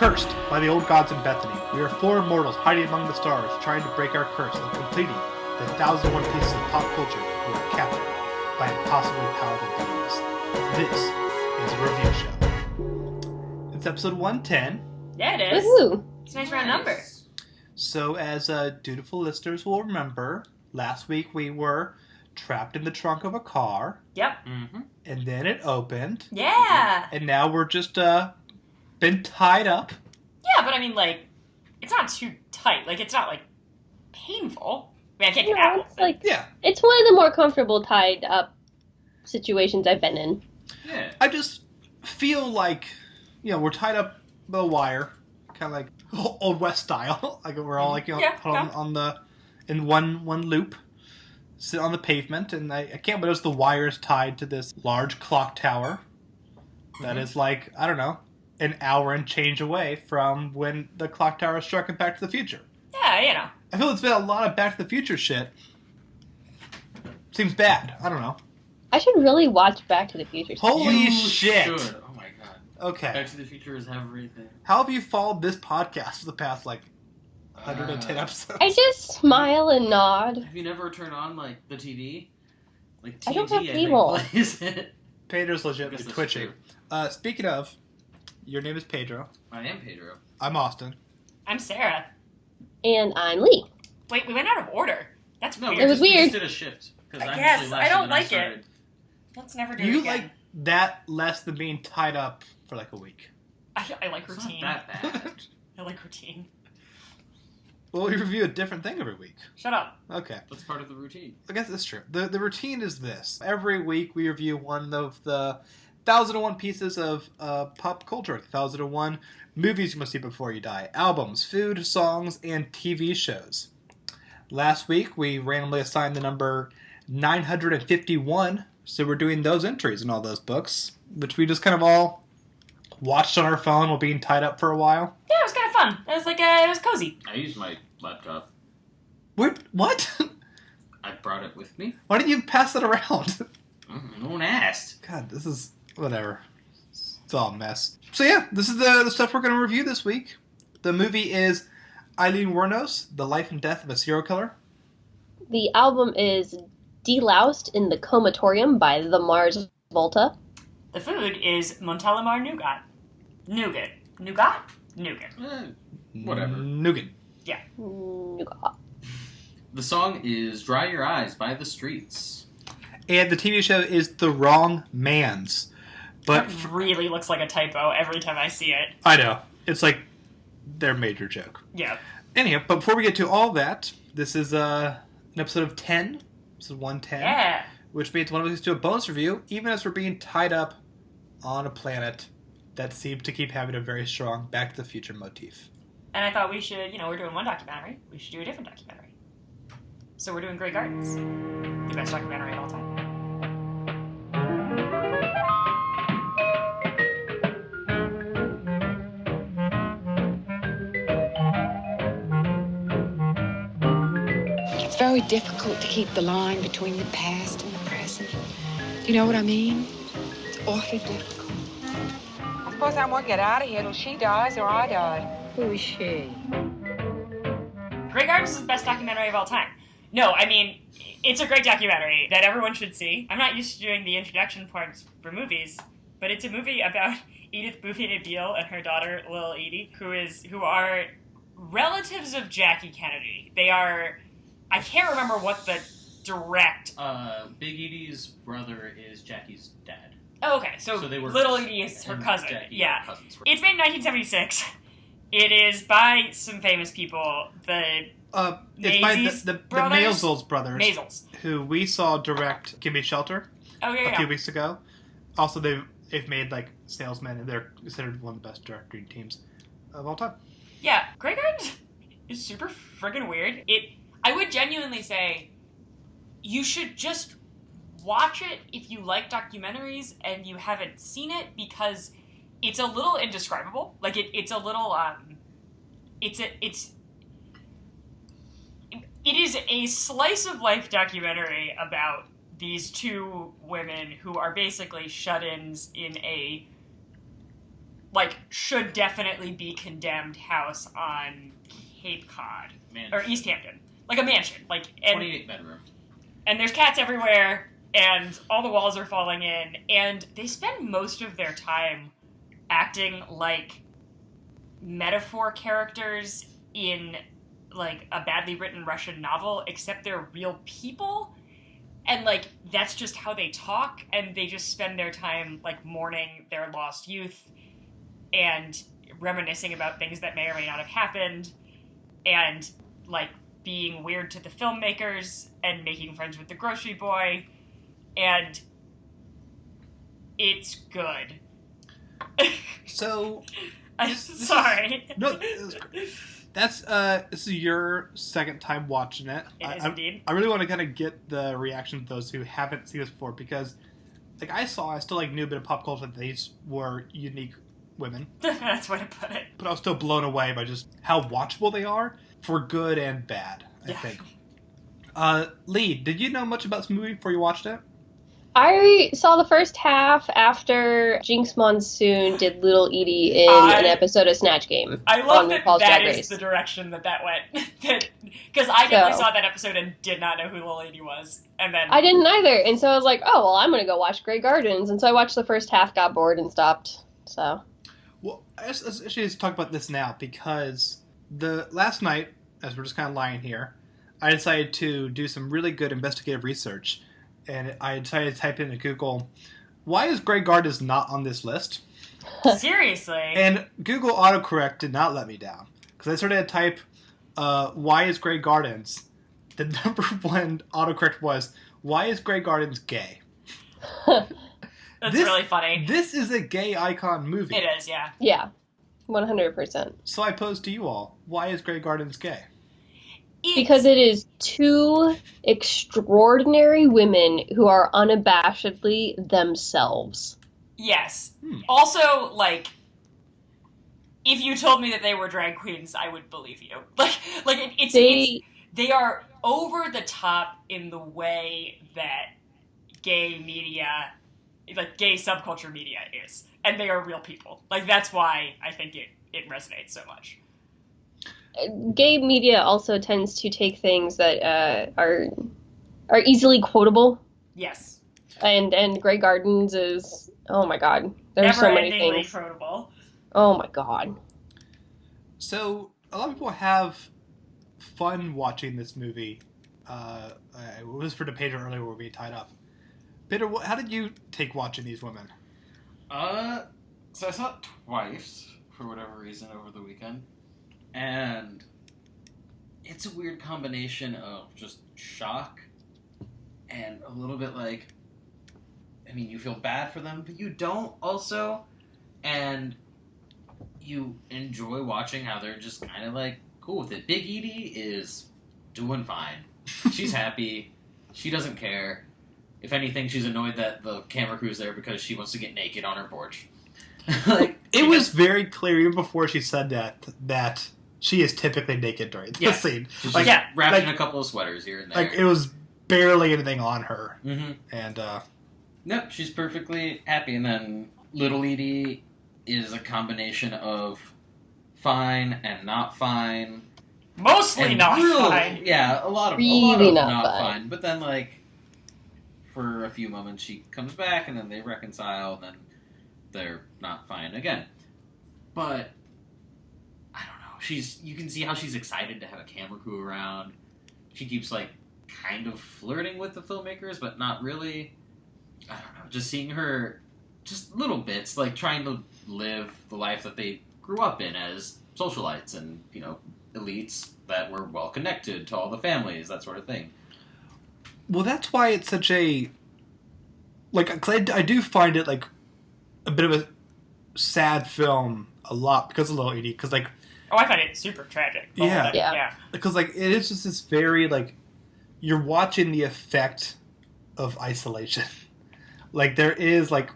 Cursed by the old gods in Bethany, we are four immortals hiding among the stars, trying to break our curse and completing the 1,001 pieces of pop culture we are captured by impossibly powerful beings. This is a review show. It's episode 110. Yeah, it is. Woohoo! It's a nice round number. So, as dutiful listeners will remember, last week we were trapped in the trunk of a car. Yep. Mm-hmm. And then it opened. Yeah. And now we're just been tied up. Yeah, but I mean, like, it's not too tight. Like, it's not, like, painful. I mean, I can't get out. It's like, yeah. It's one of the more comfortable tied up situations I've been in. Yeah. I just feel like, we're tied up by a wire, kind of like Old West style. Like we're all like, put in one loop, sit on the pavement, and I can't notice the wires tied to this large clock tower that is like, I don't know, an hour and change away from when the clock tower struck in Back to the Future. Yeah, I feel it's been a lot of Back to the Future shit. Seems bad. I don't know. I should really watch Back to the Future. Holy you shit! Should. Oh my god. Okay. Back to the Future is everything. How have you followed this podcast for the past, 110 episodes? I just smile and nod. Have you never turned on, the TV? Like, TNT, I don't have think, cable. plays it. Pedro's legitimately twitching. Speaking of, your name is Pedro. I am Pedro. I'm Austin. I'm Sarah. And I'm Lee. Wait, we went out of order. That's weird. It was we weird. just did a shift. I guess. I don't like it. Let's never do it again. You like that less than being tied up for a week. I like It's routine. not that bad. I like routine. Well, we review a different thing every week. Shut up. Okay. That's part of the routine. I guess that's true. The routine is this. Every week we review one of the 1,001 pieces of pop culture. 1,001 movies you must see before you die. Albums, food, songs, and TV shows. Last week we randomly assigned the number 951. So we're doing those entries in all those books, which we just kind of all watched on our phone while being tied up for a while. Yeah, it was kind of fun. It was it was cozy. I used my laptop. What? I brought it with me. Why didn't you pass it around? No one asked. God, this is whatever. It's all a mess. So yeah, this is the stuff we're going to review this week. The movie is Aileen Wuornos, The Life and Death of a Serial Killer. The album is De-loused in the Comatorium by the Mars Volta. The food is Montelimar nougat. Nougat. Nougat? Nougat. Whatever. Nougat. Yeah. Nougat. The song is Dry Your Eyes by The Streets. And the TV show is The Wrong Man's. But It really looks like a typo every time I see it. I know. It's like their major joke. Yeah. Anyhow, but before we get to all that, this is an episode of 10. This is 110. Yeah. Which means one of us do a bonus review, even as we're being tied up on a planet that seems to keep having a very strong Back to the Future motif. And I thought we should, we're doing one documentary. We should do a different documentary. So we're doing Grey Gardens. The best documentary of all time. It's very difficult to keep the line between the past and the present. Do you know what I mean? It's awfully difficult. I suppose I won't get out of here till she dies or I die. Who is she? Grey Gardens is the best documentary of all time. No, I mean, it's a great documentary that everyone should see. I'm not used to doing the introduction parts for movies, but it's a movie about Edith Bouvier-Beale and her daughter, Lil Edie, who are relatives of Jackie Kennedy. They are... I can't remember what the direct... Big Edie's brother is Jackie's dad. Oh, okay. So they were Little Edie is her cousin. Jackie Yeah. Cousins. It's made in 1976. It is by some famous people. It's by the Maisels brothers. Maisels. Who we saw direct Give Me Shelter a few weeks ago. Also, they've made Salesmen, and they're considered one of the best directing teams of all time. Yeah, Grey Gardens is super friggin' weird. I would genuinely say you should just watch it if you like documentaries and you haven't seen it, because it's a little indescribable. It's a little it is a slice of life documentary about these two women who are basically shut-ins in a like, should definitely be condemned house on Cape Cod. Man. Or East Hampton. Like a mansion. Like, and 28 bedroom. And there's cats everywhere, and all the walls are falling in, and they spend most of their time acting like metaphor characters in, like, a badly written Russian novel, except they're real people, and, like, that's just how they talk, and they just spend their time, like, mourning their lost youth, and reminiscing about things that may or may not have happened, and, like, being weird to the filmmakers, and making friends with the grocery boy, and it's good. So, I'm sorry. No, this is your second time watching it. It is indeed. I really want to kind of get the reaction of those who haven't seen this before, because, like, I still, like, knew a bit of pop culture that these were unique women. That's the way to put it. But I was still blown away by just how watchable they are, for good and bad, I think. Lee, did you know much about this movie before you watched it? I saw the first half after Jinx Monsoon did Little Edie in an episode of Snatch Game. I love on that RuPaul's that Drag is Race. the direction that went. Because I definitely saw that episode and did not know who Little Edie was. And then I didn't either, and so I was like, oh, well, I'm going to go watch Grey Gardens. And so I watched the first half, got bored, and stopped. So. Well, let's talk about this now, because last night, as we're just kind of lying here, I decided to do some really good investigative research. And I decided to type into Google, why is Grey Gardens not on this list? Seriously? And Google autocorrect did not let me down. Because I started to type, why is Grey Gardens? The number one autocorrect was, why is Grey Gardens gay? That's really funny. This is a gay icon movie. It is, yeah. Yeah, 100%. So I pose to you all, why is Grey Gardens gay? Because it is two extraordinary women who are unabashedly themselves. Yes. Also, like, if you told me that they were drag queens, I would believe you. They are over the top in the way that gay media, like gay subculture media is. And they are real people. Like, that's why I think it resonates so much. Gay media also tends to take things that are easily quotable. Yes. And Grey Gardens is, oh my god, there's so many things. Quotable. Oh my god. So a lot of people have fun watching this movie. It was for Pedro earlier where we tied up. Pedro, how did you take watching these women? So I saw it twice for whatever reason over the weekend. And it's a weird combination of just shock and a little bit like, I mean, you feel bad for them, but you don't also. And you enjoy watching how they're just kind of like cool with it. Big Edie is doing fine. She's happy. She doesn't care. If anything, she's annoyed that the camera crew's there because she wants to get naked on her porch. It was very clear even before she said that she is typically naked during the scene. She's wrapped in a couple of sweaters here and there. Like, it was barely anything on her. Mm-hmm. And, Nope, she's perfectly happy. And then Little Edie is a combination of fine and not fine. Mostly and not fine. Yeah, a lot of not fine. But then, like, for a few moments she comes back and then they reconcile and then they're not fine again. But I don't know. You can see how she's excited to have a camera crew around. She keeps like kind of flirting with the filmmakers, but not really. I don't know. Just seeing her, just little bits, like trying to live the life that they grew up in as socialites and, you know, elites that were well connected to all the families, that sort of thing. Well, that's why it's such a, like, 'cause I do find it like a bit of a sad film a lot because of Little Edie, because like, oh, I find it super tragic. Yeah. Because like it is just this very like, you're watching the effect of isolation. Like there is like,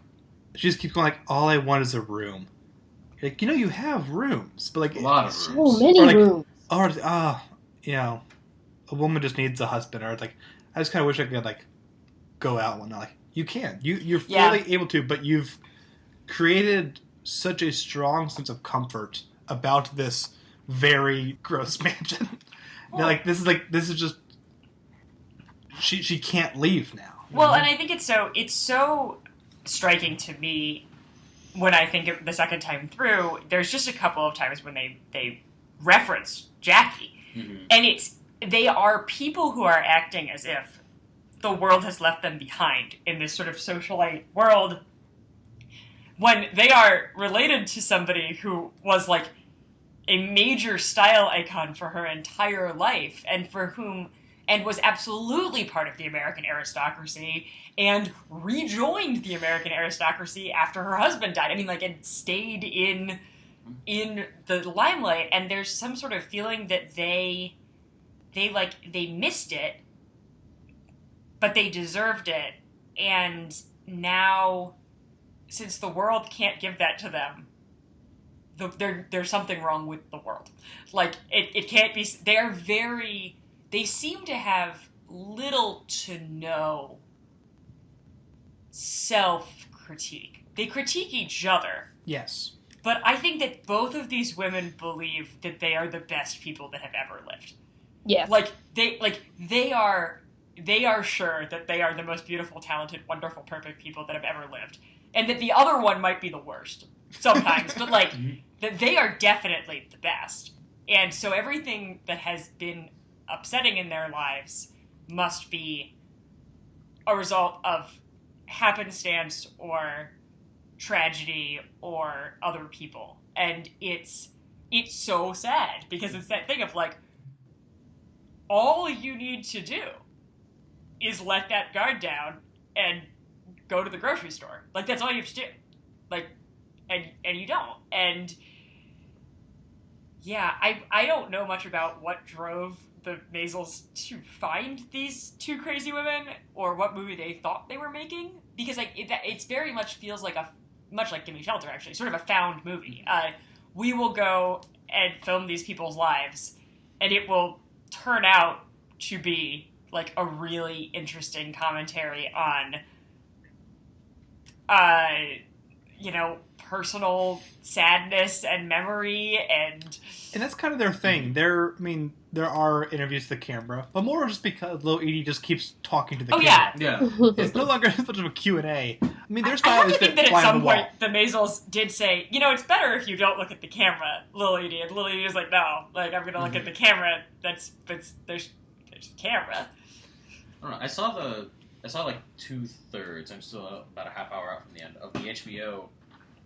she just keeps going like, all I want is a room. Like, you know, you have rooms, but like a lot of rooms. So many rooms. Or you know, a woman just needs a husband, or it's like, I just kind of wish I could like go out one night. Like, you can, you're fully able to, but you've created such a strong sense of comfort about this very gross mansion. They're this is just she can't leave now. Well, and I think it's so striking to me when I think of the second time through. There's just a couple of times when they reference Jackie, and they are people who are acting as if the world has left them behind in this sort of socialite world, when they are related to somebody who was like a major style icon for her entire life, and was absolutely part of the American aristocracy, and rejoined the American aristocracy after her husband died. I mean, and stayed in the limelight, and there's some sort of feeling that they missed it, but they deserved it, and now, since the world can't give that to them, there's something wrong with the world. It can't be. They seem to have little to no self-critique. They critique each other. Yes. But I think that both of these women believe that they are the best people that have ever lived. Yeah. They are sure that they are the most beautiful, talented, wonderful, perfect people that have ever lived. And that the other one might be the worst sometimes, but that they are definitely the best. And so everything that has been upsetting in their lives must be a result of happenstance or tragedy or other people. And it's so sad, because it's that thing of all you need to do is let that guard down and go to the grocery store. That's all you have to do. And you don't. And yeah, I don't know much about what drove the Maisels to find these two crazy women, or what movie they thought they were making, because it's very much feels much like Gimme Shelter, actually, sort of a found movie. We will go and film these people's lives, and it will turn out to be a really interesting commentary on personal sadness and memory, and that's kind of their thing. There are interviews to the camera, but more just because Lil Edie just keeps talking to the camera. Yeah. It's no longer as much of a Q&A. Their I style have is to think to that fly at on some the wall. point the Maisels did say, it's better if you don't look at the camera, Lil Edie. And Lil Edie was like, no, I'm going to look at the camera. There's a camera. I don't know. I saw 2/3. I'm still about a half hour out from the end of the HBO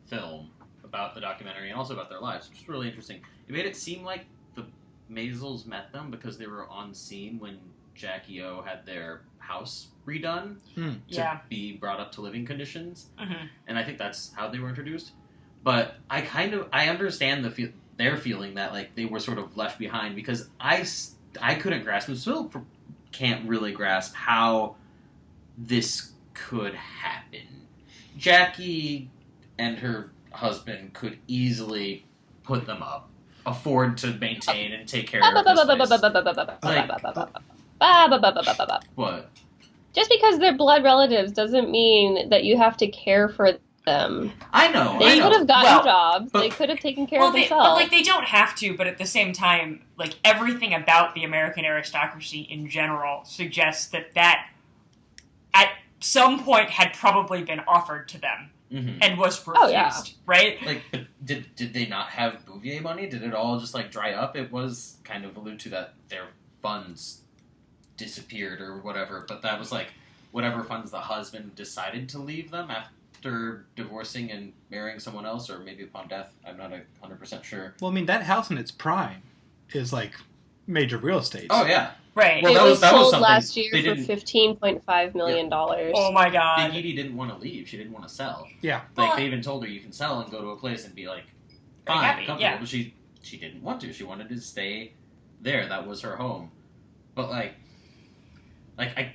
film about the documentary and also about their lives, which is really interesting. It made it seem like the Maisels met them because they were on scene when Jackie O had their house redone to be brought up to living conditions, and I think that's how they were introduced. But I understand their feeling that they were sort of left behind, because I couldn't grasp, and still can't really grasp how this could happen. Jackie and her husband could easily put them up, afford to maintain and take care of this place. What? Just because they're blood relatives doesn't mean that you have to care for them. I know. They could have gotten jobs. They could have taken care of themselves. But they don't have to. But at the same time, everything about the American aristocracy in general suggests that at some point had probably been offered to them. And was refused, right? Did they not have Bouvier money? Did it all just dry up? It was kind of alluded to that their funds disappeared or whatever, but that was whatever funds the husband decided to leave them after divorcing and marrying someone else, or maybe upon death. I'm not 100% sure. Well, that house in its prime is major real estate. Oh yeah. Right. Well, it was sold last year for $15.5 million. Oh my god. Big Edie didn't want to leave. She didn't want to sell. Yeah. They even told her you can sell and go to a place and be fine, comfortable. Yeah. But she didn't want to. She wanted to stay there. That was her home. But I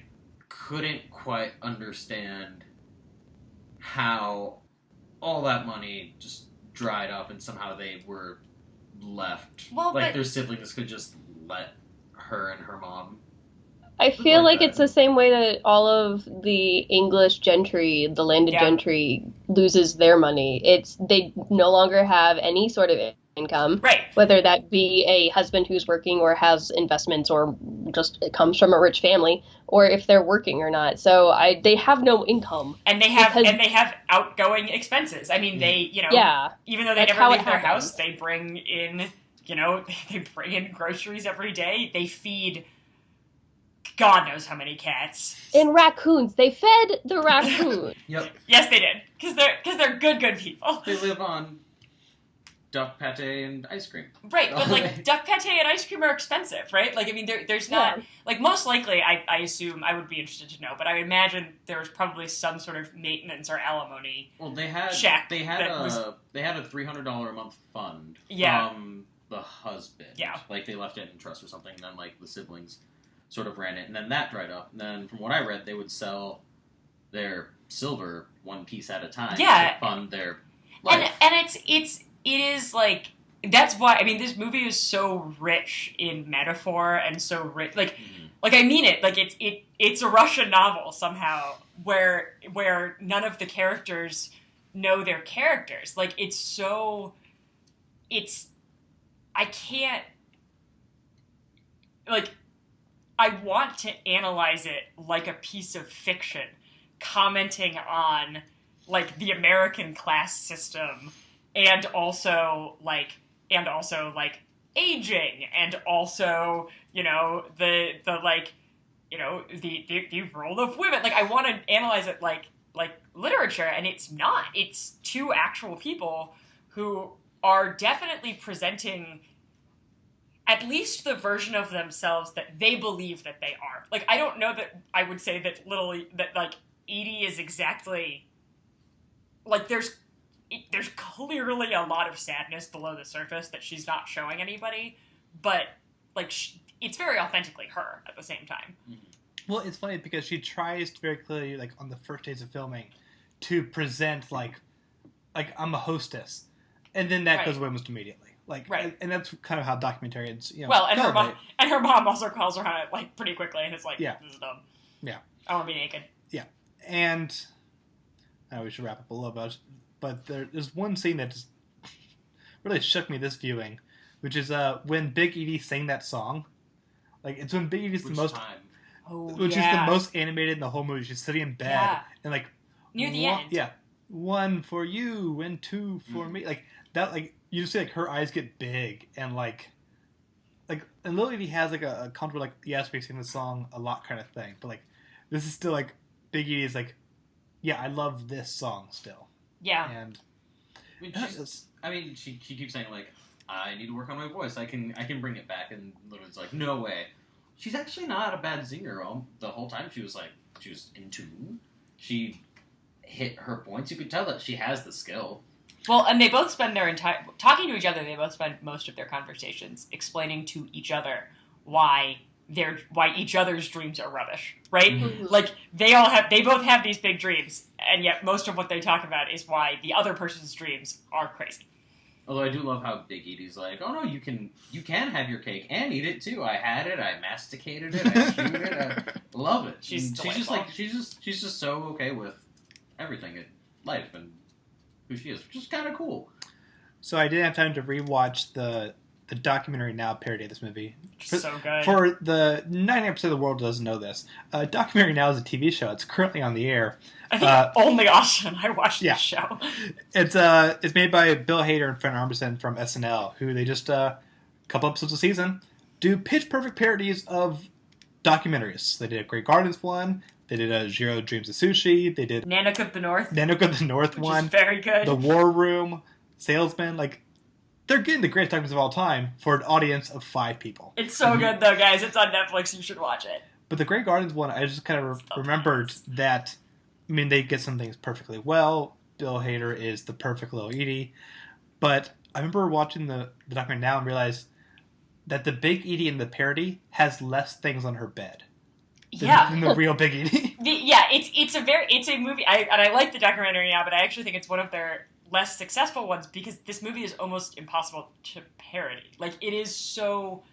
couldn't quite understand how all that money just dried up and somehow they were left. Well, their siblings could just let her and her mom I feel like it's the same way that all of the English gentry, the landed gentry, loses their money. They no longer have any sort of income, right? Whether that be a husband who's working or has investments or just it comes from a rich family, or if they're working or not. So they have no income, and they have outgoing expenses. I mean, they even though they never leave their house, they bring in groceries every day. They feed God knows how many cats. And raccoons. They fed the raccoon. Yep. Yes, they did. Because they're good people. They live on duck pate and ice cream. Right, but like duck pate and ice cream are expensive, right? Like, I mean, there's not like most likely. I assume I would be interested to know, but I imagine there was probably some sort of maintenance or alimony. Well, they had check. They had a $300 a month fund from the husband. Yeah, like they left it in trust or something. And then like the siblings sort of ran it, and then that dried up. And then from what I read, they would sell their silver one piece at a time to fund their life. And it is like, that's why, I mean, this movie is so rich in metaphor and so rich, like I mean it, like it's a Russian novel somehow where none of the characters know their characters. Like I can't, like, I want to analyze it like a piece of fiction, commenting on, like, the American class system, and also aging, and also, the role of women. Like, I want to analyze it like literature, and it's not. It's two actual people who are definitely presenting at least the version of themselves that they believe that they are. Like, I don't know that I would say that Edie is exactly, like, there's clearly a lot of sadness below the surface that she's not showing anybody, but, like, it's very authentically her at the same time. Well, it's funny because she tries to very clearly, like, on the first days of filming, to present, like I'm a hostess. And then that goes away almost immediately. Like, and that's kind of how documentarians, well, and her mom also calls her on it, like, pretty quickly, and it's like, this is dumb. Yeah. I want to be naked. Yeah. And I know we should wrap up a little bit, but there's one scene that just really shook me this viewing, which is when Big Edie sang that song. Like, it's when Big Edie's is the most animated in the whole movie. She's sitting in bed and, like, near the end. Yeah. One for you and two for me. Like, that, like, you just see, like, her eyes get big, and, like, and Little Edie has, like, a comfortable, like, yes, we sing the song a lot kind of thing, but, like, this is still, like, Big Edie is, like, yeah, I love this song still. Yeah. And, she keeps saying, like, I need to work on my voice, I can bring it back, and Little Edie's like, no way. She's actually not a bad singer. The whole time she was in tune. She hit her points. You could tell that she has the skill. Well, and they both spend their entire talking to each other. They both spend most of their conversations explaining to each other why each other's dreams are rubbish, right? Mm-hmm. Like, they both have these big dreams, and yet most of what they talk about is why the other person's dreams are crazy. Although I do love how Big Edie's like, oh no, you can have your cake and eat it too. I had it, I masticated it, I chewed it. I love it. She's just like she's just so okay with everything in life and who she is, which is kind of cool. So I didn't have time to rewatch the documentary Now parody of this movie. So good. For the 90% of the world doesn't know this, Documentary Now is a TV show. It's currently on the air. I think only Austin I watched this show. It's made by Bill Hader and Fran Armisen from SNL, who they just a couple episodes a season do pitch perfect parodies of documentaries. They did a Great Gardens one. They did a Jiro Dreams of Sushi. They did Nanook of the North. Which one. Is very good. The War Room. Salesman. Like, they're getting the greatest documentaries of all time for an audience of 5 people. It's so good, though, guys. It's on Netflix. You should watch it. But the Great Gardens one, I just kind of remembered that, I mean, they get some things perfectly well. Bill Hader is the perfect Little Edie. But I remember watching the documentary Now and realized that the Big Edie in the parody has less things on her bed. Than the real Big Edie. It's a movie, I like the documentary Now, but I actually think it's one of their less successful ones because this movie is almost impossible to parody. Like, it is so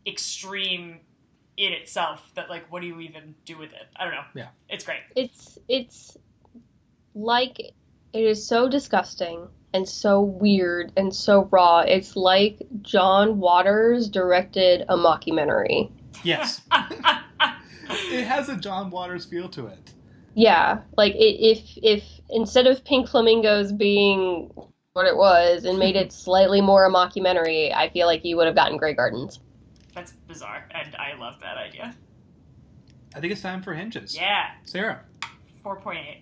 extreme in itself that, like, what do you even do with it? I don't know. Yeah. It's great. It's like, it is so disgusting and so weird and so raw. It's like John Waters directed a mockumentary. Yes. It has a John Waters feel to it. Yeah, like if instead of Pink Flamingos being what it was and made it slightly more a mockumentary, I feel like you would have gotten Grey Gardens. That's bizarre, and I love that idea. I think it's time for hinges. Yeah. Sarah. 4.8.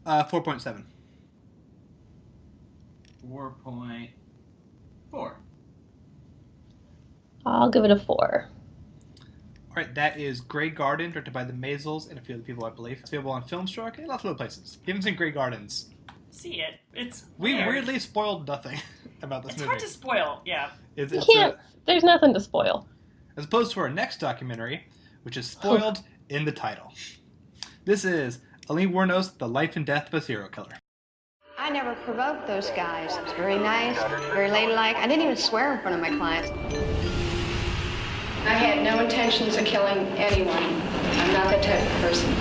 4.7. 4.4. I'll give it a 4. All right, that is Grey Garden, directed by the Maisels and a few other people, I believe. It's available on Filmstruck and lots of other places. If you haven't seen Grey Gardens, See it. It's we weird. weirdly spoiled nothing about this It's movie. hard to spoil, yeah. It's You can't. There's nothing to spoil. as opposed to our next documentary, which is spoiled in the title. This is Aileen Wuornos, The Life and Death of a Serial Killer. I never provoked those guys. It was very nice, very ladylike. I didn't even swear in front of my clients. I had no intentions of killing anyone. I'm not that type of person.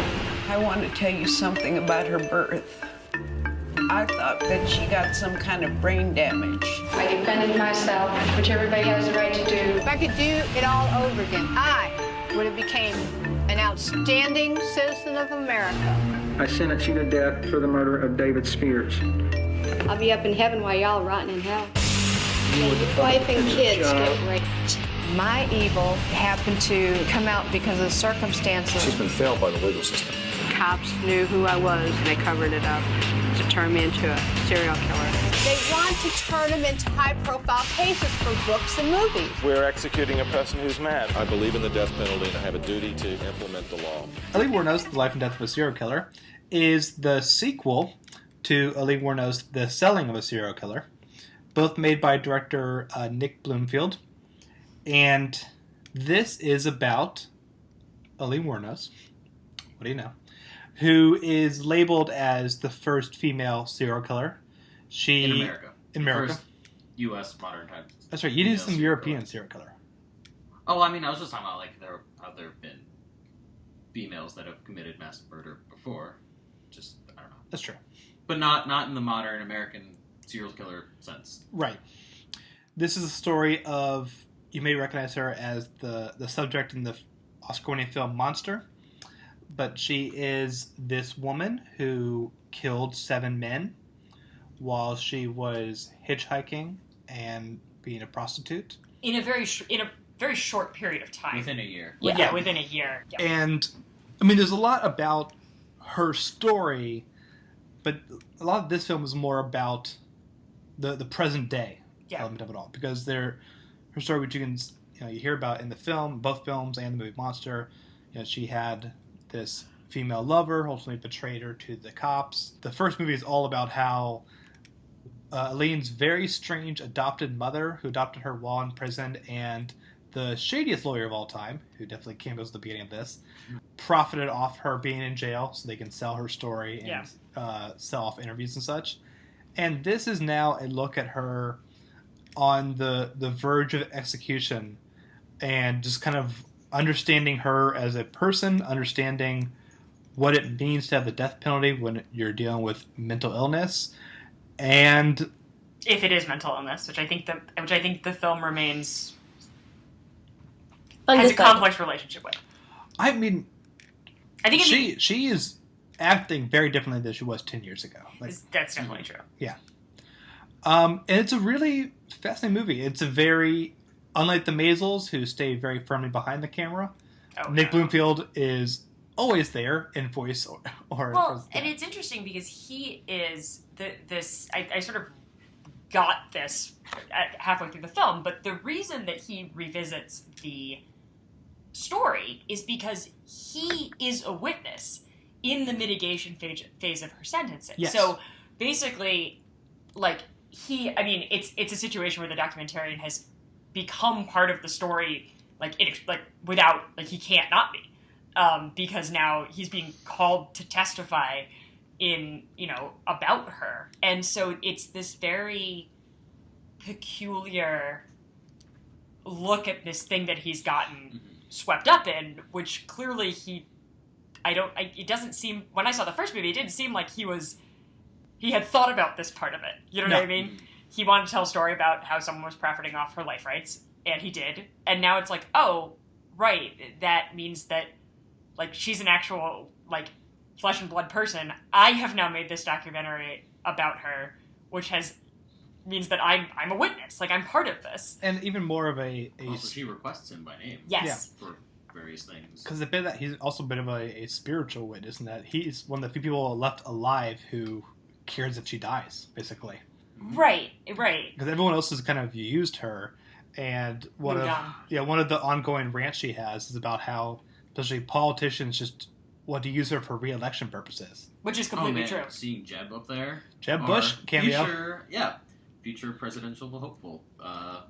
I want to tell you something about her birth. I thought that she got some kind of brain damage. I defended myself, which everybody has the right to do. If I could do it all over again, I would have became an outstanding citizen of America. I sentence you to death for the murder of David Spears. I'll be up in heaven while y'all rotting in hell. And your wife and kids get raped. My evil happened to come out because of the circumstances. She's been failed by the legal system. Cops knew who I was. They covered it up to turn me into a serial killer. They want to turn them into high-profile cases for books and movies. We're executing a person who's mad. I believe in the death penalty and I have a duty to implement the law. Aileen Wuornos, The Life and Death of a Serial Killer, is the sequel to Aileen Wuornos, The Selling of a Serial Killer, both made by director Nick Bloomfield. And this is about Aileen Wuornos, what do you know, who is labeled as the first female serial killer. In America. In America. First U.S. modern times. That's right. You did some European serial killer. Oh, I mean, I was just talking about, like, how there have been females that have committed mass murder before. Just, I don't know. That's true. But not in the modern American serial killer sense. Right. This is a story of, you may recognize her as the subject in the Oscar-winning film Monster, but she is this woman who killed 7 men while she was hitchhiking and being a prostitute. In a very short period of time. Within a year. Yeah, within a year. Yeah. And, I mean, there's a lot about her story, but a lot of this film is more about the present day element of it all, because her story, which you hear about in the film, both films and the movie Monster, she had this female lover, ultimately betrayed her to the cops. The first movie is all about how Aileen's very strange adopted mother, who adopted her while in prison, and the shadiest lawyer of all time, who definitely cameos at the beginning of this, profited off her being in jail so they can sell her story and sell off interviews and such. And this is now a look at her on the verge of execution and just kind of understanding her as a person, understanding what it means to have the death penalty when you're dealing with mental illness, and if it is mental illness, which I think the film remains has a complex relationship with. I mean, I think she is acting very differently than she was 10 years ago. That's definitely true. Yeah. And it's a really fascinating movie. It's a very, unlike the Maisels, who stay very firmly behind the camera, Nick Bloomfield is always there in voice or well, and it's interesting because he is I sort of got this halfway through the film, but the reason that he revisits the story is because he is a witness in the mitigation phase of her sentencing. Yes. So basically, it's a situation where the documentarian has become part of the story, without, he can't not be, because now he's being called to testify in, about her. And so it's this very peculiar, look at this thing that he's gotten swept up in, which clearly it doesn't seem, when I saw the first movie, it didn't seem like he had thought about this part of it. You know what I mean? He wanted to tell a story about how someone was profiting off her life rights, and he did. And now it's like, oh, right, that means that, like, she's an actual, like, flesh and blood person. I have now made this documentary about her, which means that I'm a witness. Like, I'm part of this. And even more of also, she requests him by name. Yes. For various things. Because he's also a bit of a spiritual witness in that he's one of the few people left alive who cares if she dies, basically. Right. Because everyone else has kind of used her, and one of the ongoing rants she has is about how, especially politicians, just want to use her for re-election purposes. Which is completely true. Seeing Jeb up there. Jeb Bush cameo. Future presidential hopeful.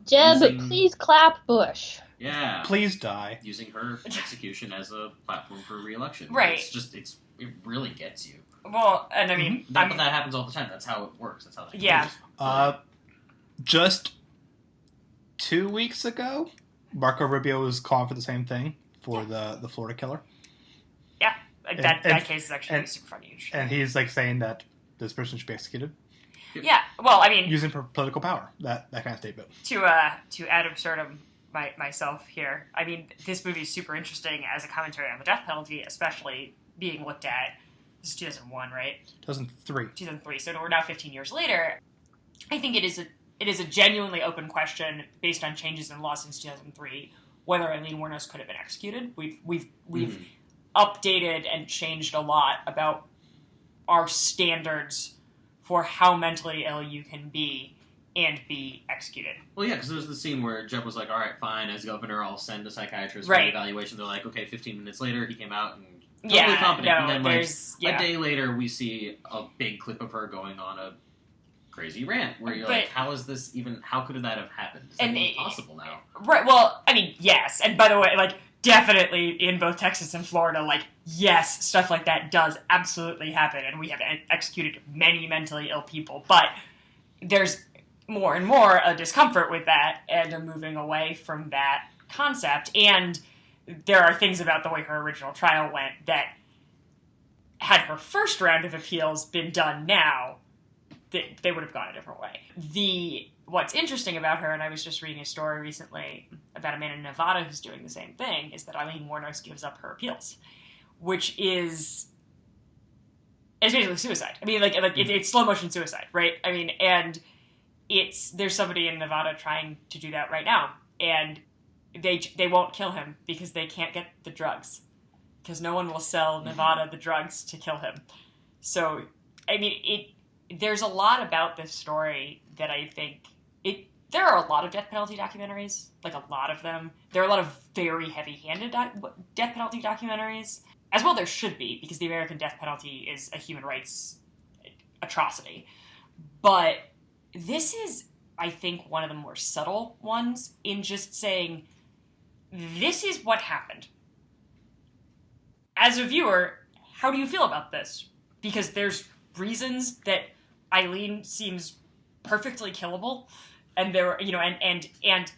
Jeb, please clap Bush. Yeah. Please die. Using her execution as a platform for re-election. Right. It really gets you. Well, and I mean... But that happens all the time. That's how it works. That's how it works. Just 2 weeks ago, Marco Rubio was calling for the same thing for the Florida killer. Yeah. That case is actually super funny. And he's like saying that this person should be executed. Yeah. Well, I mean... Using for political power. That kind of statement. To ad absurdum myself here, I mean, this movie is super interesting as a commentary on the death penalty, especially being looked at. This is 2001, right? 2003. So we're now 15 years later. I think it is a genuinely open question based on changes in law since 2003 whether Aileen Wuornos could have been executed. We've updated and changed a lot about our standards for how mentally ill you can be and be executed. Well, yeah, because there's the scene where Jeb was like, all right, fine, as governor, I'll send a psychiatrist for an evaluation. They're like, okay, 15 minutes later, he came out and totally competent. And then, a day later, we see a big clip of her going on a crazy rant where you're like, how could that have happened? Is that even possible now? Right, well, I mean, yes. And by the way, like, definitely in both Texas and Florida, like, yes, stuff like that does absolutely happen. And we have executed many mentally ill people. But there's more and more a discomfort with that and a moving away from that concept. And there are things about the way her original trial went that had her first round of appeals been done now, they would have gone a different way. What's interesting about her, and I was just reading a story recently about a man in Nevada who's doing the same thing, is that Aileen Wuornos gives up her appeals, which is basically suicide. I mean, it's slow motion suicide, right? I mean, and there's somebody in Nevada trying to do that right now, and they won't kill him because they can't get the drugs, because no one will sell Nevada the drugs to kill him. So, I mean, there's a lot about this story that I think there are a lot of death penalty documentaries, like a lot of them. There are a lot of very heavy-handed death penalty documentaries, as well there should be, because the American death penalty is a human rights atrocity. But this is, I think, one of the more subtle ones in just saying, this is what happened. As a viewer, how do you feel about this? Because there's reasons that Aileen seems perfectly killable, and there, and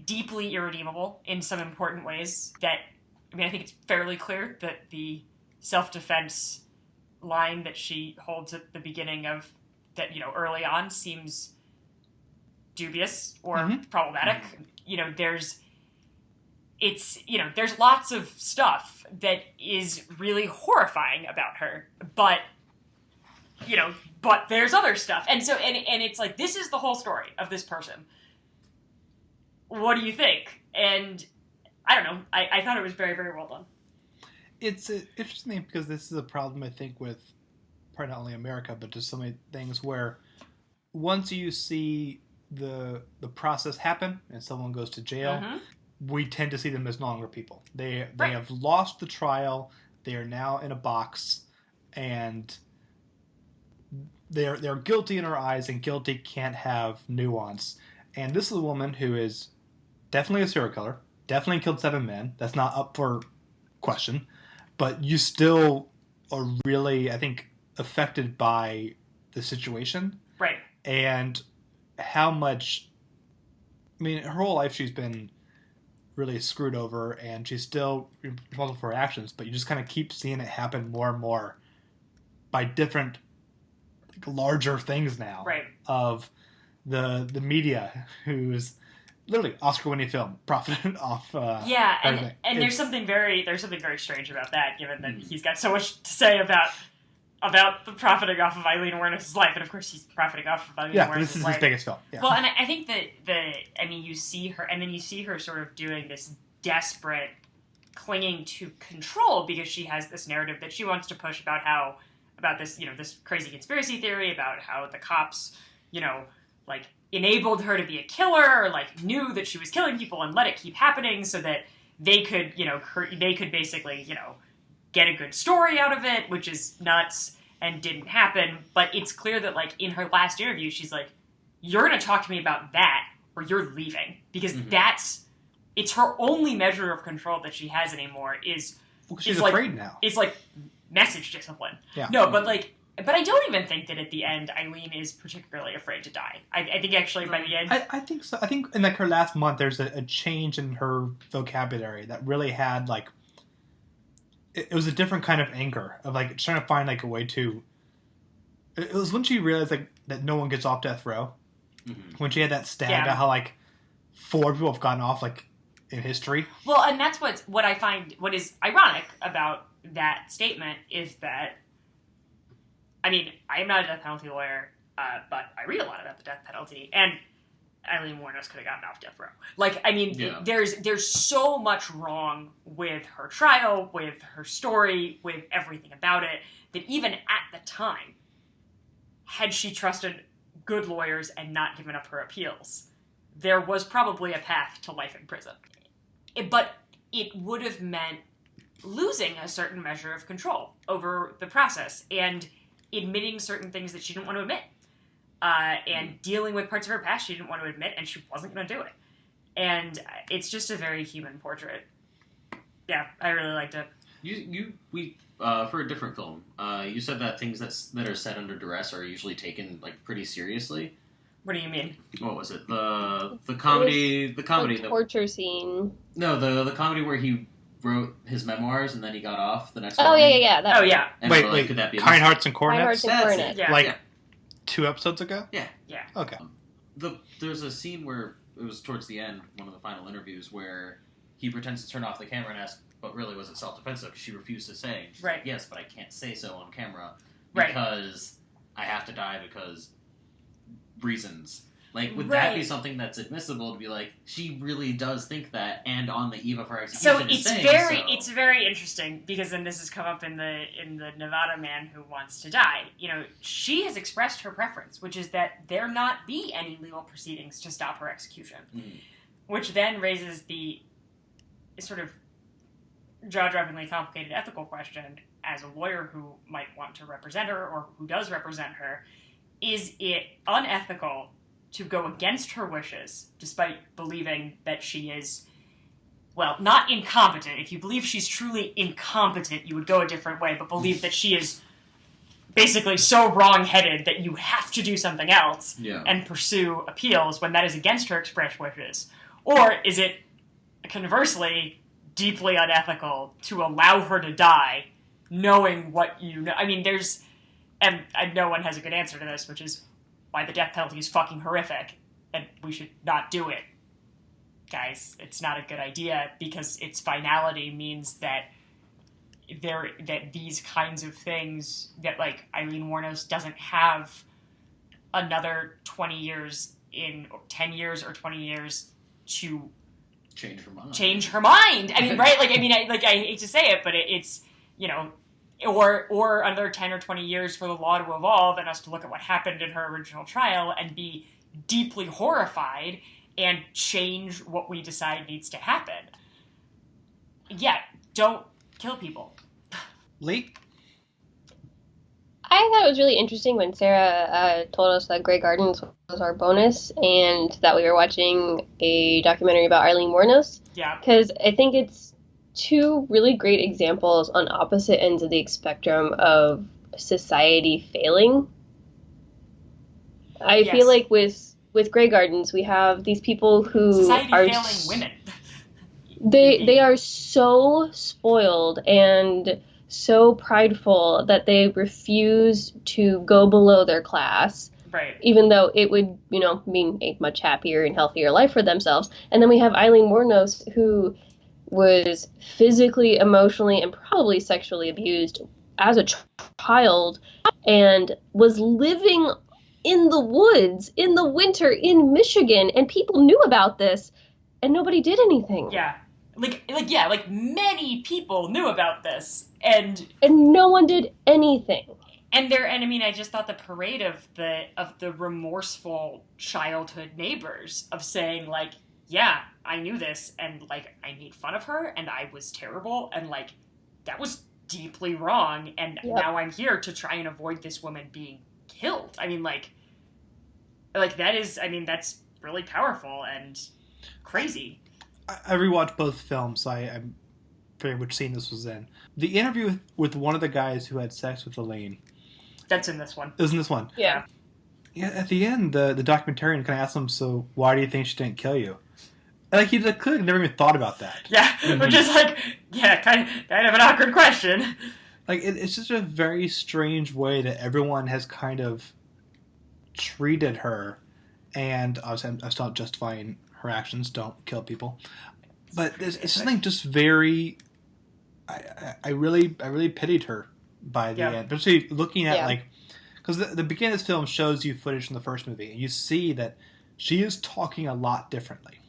deeply irredeemable in some important ways. That, I mean, I think it's fairly clear that the self-defense line that she holds at the beginning of that, early on, seems dubious or problematic. There's lots of stuff that is really horrifying about her, but there's other stuff. And so, and it's like, this is the whole story of this person. What do you think? And I don't know. I thought it was very, very well done. It's interesting because this is a problem, I think, with probably not only America, but just so many things where once you see the process happen and someone goes to jail, we tend to see them as no longer people. They have lost the trial. They are now in a box, and they're guilty in our eyes, and guilty can't have nuance. And this is a woman who is definitely a serial killer, definitely killed 7 men. That's not up for question. But you still are really, I think, affected by the situation. Right. And how much I mean, her whole life she's been really screwed over, and she's still responsible for her actions, but you just kind of keep seeing it happen more and more by different, like, larger things now. Right. Of the media, who's literally Oscar-winning film profited off. And there's something very strange about that, given that he's got so much to say about the profiting off of Aileen Wuornos' life, and of course he's profiting off of Aileen Wuornos' life. Yeah, this is his biggest film. Yeah. Well, and I think that you see her, and then you see her sort of doing this desperate clinging to control because she has this narrative that she wants to push about this, this crazy conspiracy theory about how the cops, like, enabled her to be a killer, or like knew that she was killing people and let it keep happening so that they could, they could basically, get a good story out of it, which is nuts and didn't happen. But it's clear that, like, in her last interview, she's like, you're going to talk to me about that or you're leaving, because it's her only measure of control that she has anymore is she's afraid now. It's like message discipline. Yeah. No, but I don't even think that at the end Aileen is particularly afraid to die. I think actually by the end... I think so. I think in, like, her last month, there's a change in her vocabulary that really had, like... It was a different kind of anger of, like, trying to find, like, a way to... It was when she realized, like, that no one gets off death row. Mm-hmm. When she had that stab at how, like, 4 people have gotten off, like, in history. Well, and that's what I find... What is ironic about that statement is that... I mean, I am not a death penalty lawyer, but I read a lot about the death penalty, and Aileen Wuornos could have gotten off death row. Like, I mean, there's so much wrong with her trial, with her story, with everything about it, that even at the time, had she trusted good lawyers and not given up her appeals, there was probably a path to life in prison. But it would have meant losing a certain measure of control over the process, and admitting certain things that she didn't want to admit, and dealing with parts of her past she didn't want to admit, and she wasn't going to do it. And it's just a very human portrait. Yeah, I really liked it. We for a different film, you said that things that are said under duress are usually taken, like, pretty seriously. What do you mean? What was it? The comedy, the torture scene. No, the comedy where he wrote his memoirs and then he got off the next Oh, morning. yeah. And wait, could that be Kind Hearts and Cornets? Kind Hearts and Cornets. Yeah. Like 2 episodes ago? Yeah. Okay. There's a scene where it was towards the end, one of the final interviews, where he pretends to turn off the camera and asks, but really was it self-defense? She refused to say. She's right. Like, yes, but I can't say so on camera right. because I have to die because reasons. Like, would right. that be something that's admissible to be like, she really does think that, and on the eve of her execution it's very interesting, because then this has come up in the Nevada Man Who Wants to Die. She has expressed her preference, which is that there not be any legal proceedings to stop her execution. Mm. Which then raises the sort of jaw-droppingly complicated ethical question, as a lawyer who might want to represent her, or who does represent her, is it unethical to go against her wishes, despite believing that she is, well, not incompetent. If you believe she's truly incompetent, you would go a different way, but believe that she is basically so wrong-headed that you have to do something else and pursue appeals when that is against her expressed wishes? Or is it, conversely, deeply unethical to allow her to die, knowing what you know? I mean, and no one has a good answer to this, which is why the death penalty is fucking horrific, and we should not do it. Guys, it's not a good idea, because its finality means that these kinds of things, that, like, Aileen Wuornos doesn't have another 20 years 10 years or 20 years to change her mind. I mean, right? Like, I mean, I hate to say it, but it's, or another 10 or 20 years for the law to evolve and us to look at what happened in her original trial and be deeply horrified and change what we decide needs to happen. Yeah, don't kill people. Lee? I thought it was really interesting when Sarah told us that Grey Gardens was our bonus and that we were watching a documentary about Aileen Wuornos. Yeah. Because I think it's 2 really great examples on opposite ends of the spectrum of society failing. I feel like with with Grey Gardens, we have these people who Society are failing women. They are so spoiled and so prideful that they refuse to go below their class. Right. Even though it would, mean a much happier and healthier life for themselves. And then we have Aileen Wuornos, who was physically, emotionally, and probably sexually abused as a child and was living in the woods in the winter in Michigan, and people knew about this and nobody did anything. Yeah. Like many people knew about this and no one did anything. And I mean, I just thought the parade of the remorseful childhood neighbors of saying, like, yeah, I knew this, and, like, I made fun of her, and I was terrible, and, like, that was deeply wrong, and now I'm here to try and avoid this woman being killed. I mean, like that is, I mean, that's really powerful and crazy. I rewatched both films, so I'm pretty much seeing this was in. The interview with one of the guys who had sex with Elaine. That's in this one. It was in this one. Yeah. Yeah. At the end, the documentarian kind of asked him, "So why do you think she didn't kill you?" Like he clearly never even thought about that. Yeah, which is like, kind of an awkward question. Like it's just a very strange way that everyone has kind of treated her, and obviously I'm still not justifying her actions. Don't kill people, but it's something just very. I really pitied her by the end, especially looking at like, because the beginning of this film shows you footage from the first movie, and you see that she is talking a lot differently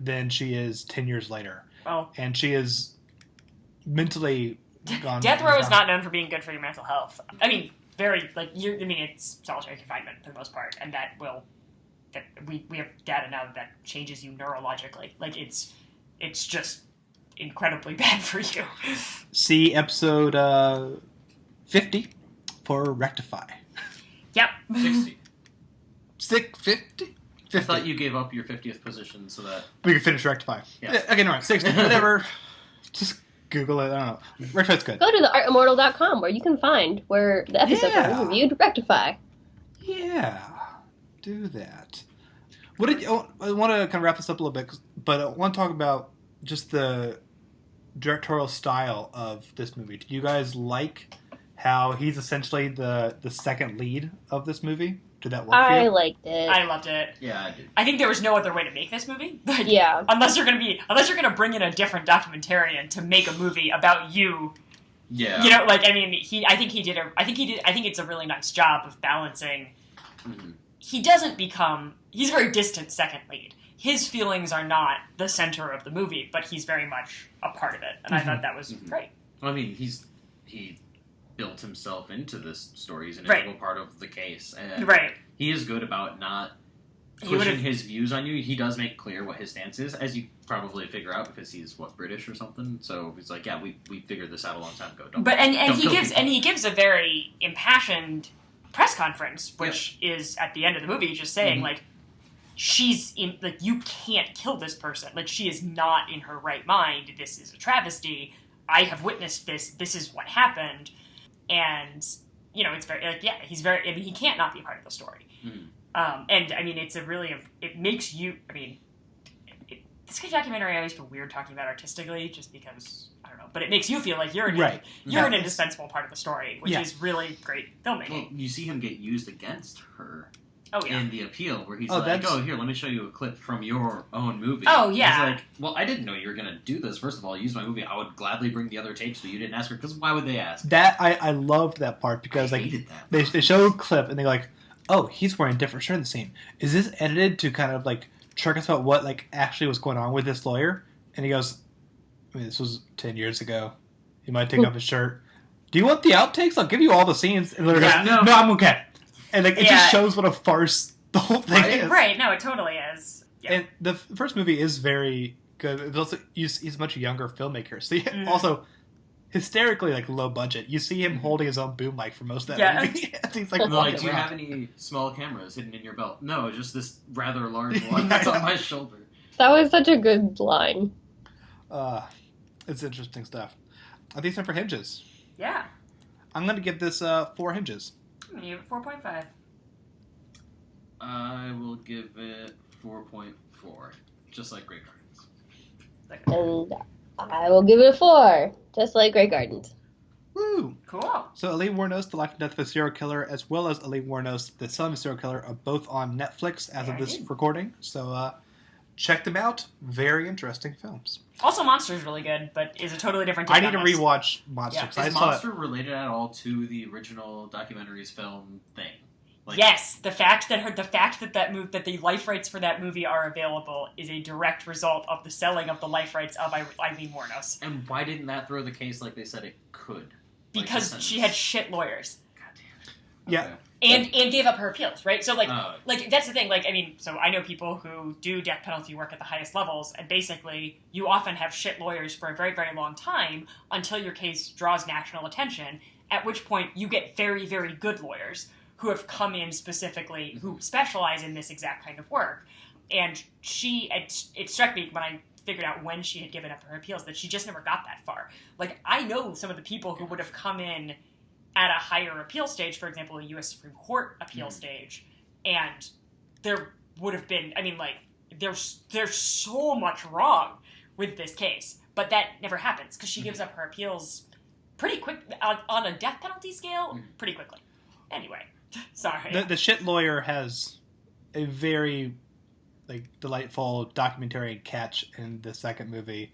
than she is 10 years later. Oh. And she is mentally gone. Death row is not known for being good for your mental health. I mean, it's solitary confinement for the most part, and we have data now that changes you neurologically. Like it's just incredibly bad for you. See episode 50 for Rectify. Yep. 60. 50? I thought you gave up your 50th position so that we could finish Rectify. Yeah. Okay, no, 60. Whatever. Just Google it. I don't know. Rectify's good. Go to theartimmortal.com where you can find where the episode that we reviewed, Rectify. Yeah. Do that. I want to kind of wrap this up a little bit, but I want to talk about just the directorial style of this movie. Do you guys like how he's essentially the second lead of this movie? Did that work for you? I liked it. I loved it. Yeah, I did. I think there was no other way to make this movie. Like, yeah. Unless you're gonna bring in a different documentarian to make a movie about you. Yeah. You know, like, I mean, I think it's a really nice job of balancing. Mm-hmm. He's a very distant second lead. His feelings are not the center of the movie, but he's very much a part of it. And I thought that was great. Well, I mean, he built himself into this story. He's an integral part of the case. And he is good about not pushing his views on you. He does make clear what his stance is, as you probably figure out because he's, British or something. So he's like, yeah, we figured this out a long time ago. He gives a very impassioned press conference, which is at the end of the movie just saying, like, you can't kill this person. Like, she is not in her right mind. This is a travesty. I have witnessed this. This is what happened. And, it's very, he can't not be a part of the story. Mm-hmm. And, I mean, it makes you, I mean, this kind of documentary I always feel weird talking about artistically, just because, I don't know, but it makes you feel like you're an indispensable part of the story, which is really great filmmaking. Well, you see him get used against her. Oh, yeah. In the appeal, where he's here, let me show you a clip from your own movie. Oh, yeah. He's like, well, I didn't know you were going to do this. First of all, use my movie. I would gladly bring the other tapes, but you didn't ask her, because why would they ask? That, I loved that part, because they show a clip, and they're like, oh, he's wearing a different shirt in the scene. Is this edited to kind of, trick us about what, actually was going on with this lawyer? And he goes, I mean, this was 10 years ago. He might take off his shirt. Do you want the outtakes? I'll give you all the scenes. And literally goes, no, I'm okay. And it just shows what a farce the whole thing is. Right, no, it totally is. Yeah. And the first movie is very good. It's also, he's a much younger filmmaker. So also hysterically low budget. You see him holding his own boom mic for most of that movie. He's do you have any small cameras hidden in your belt? No, just this rather large one that's on my shoulder. That was such a good line. It's interesting stuff. I think it's time for hinges. Yeah. I'm going to give this 4 hinges. I'm going to give it 4.5. I will give it 4.4, just like Great Gardens. And I will give it a 4, just like Great Gardens. Woo! Cool. So Aileen Wuornos, The Life and Death of a Serial Killer, as well as Aileen Wuornos, The Son of a Serial Killer, are both on Netflix as of this recording. So check them out. Very interesting films. Also, Monster's really good, but is a totally different I take need on to this. rewatch Monster. Yeah. Is Monster related at all to the original documentaries film thing? Like, yes, the fact that the life rights for that movie are available is a direct result of the selling of the life rights of Aileen Wuornos. And why didn't that throw the case like they said it could? Because she had shit lawyers. Yeah. And gave up her appeals, right? So, like that's the thing. Like, I mean, so I know people who do death penalty work at the highest levels, and basically, you often have shit lawyers for a very, very long time until your case draws national attention, at which point you get very, very good lawyers who have come in specifically, who specialize in this exact kind of work. And it struck me when I figured out when she had given up her appeals that she just never got that far. Like, I know some of the people who would have come in at a higher appeal stage, for example, a U.S. Supreme Court appeal stage, and there would have been, I mean, like, there's so much wrong with this case, but that never happens, because she gives up her appeals pretty quick, on a death penalty scale, pretty quickly. Anyway, sorry. The shit lawyer has a very, like, delightful documentary catch in the second movie,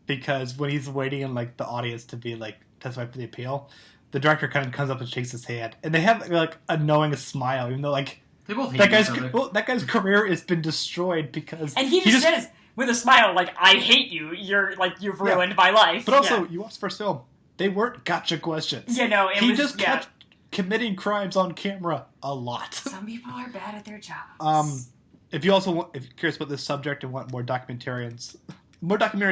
because when he's waiting in, like, the audience to be, like, testify for the appeal, the director kind of comes up and shakes his hand, and they have like a knowing smile, even though like they both hate that guy's career has been destroyed because and he just says with a smile like, "I hate you. You're like you've ruined my life." But also, you watch the first film; they weren't gotcha questions. You know, he just kept committing crimes on camera a lot. Some people are bad at their jobs. If you're curious about this subject and want more documentaries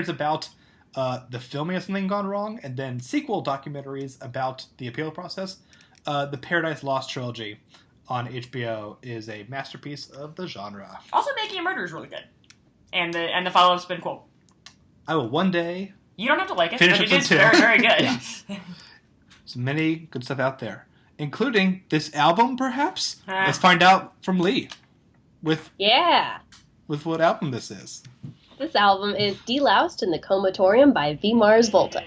about the filming of something gone wrong, and then sequel documentaries about the appeal process, the Paradise Lost trilogy on HBO is a masterpiece of the genre. Also, Making a Murderer is really good, and the follow-up's been cool. I will one day. You don't have to like it, but it is very, very good. There's many good stuff out there, including this album, perhaps. Let's find out from Lee with what album this is. This album is De-loused in the Comatorium by V. Mars Volta.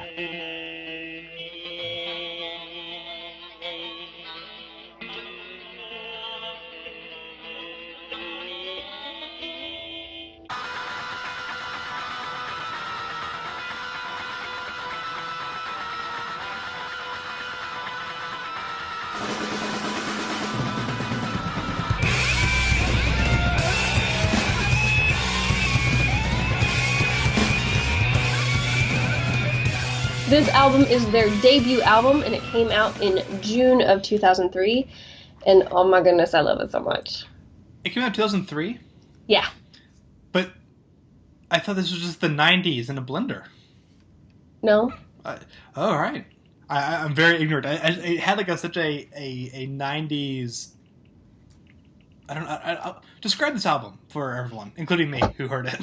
This album is their debut album, and it came out in June of 2003. And oh my goodness, I love it so much. It came out in 2003? Yeah. But I thought this was just the 90s in a blender. No. All right. I'm very ignorant. It had like such a 90s... I don't know. Describe this album for everyone, including me, who heard it.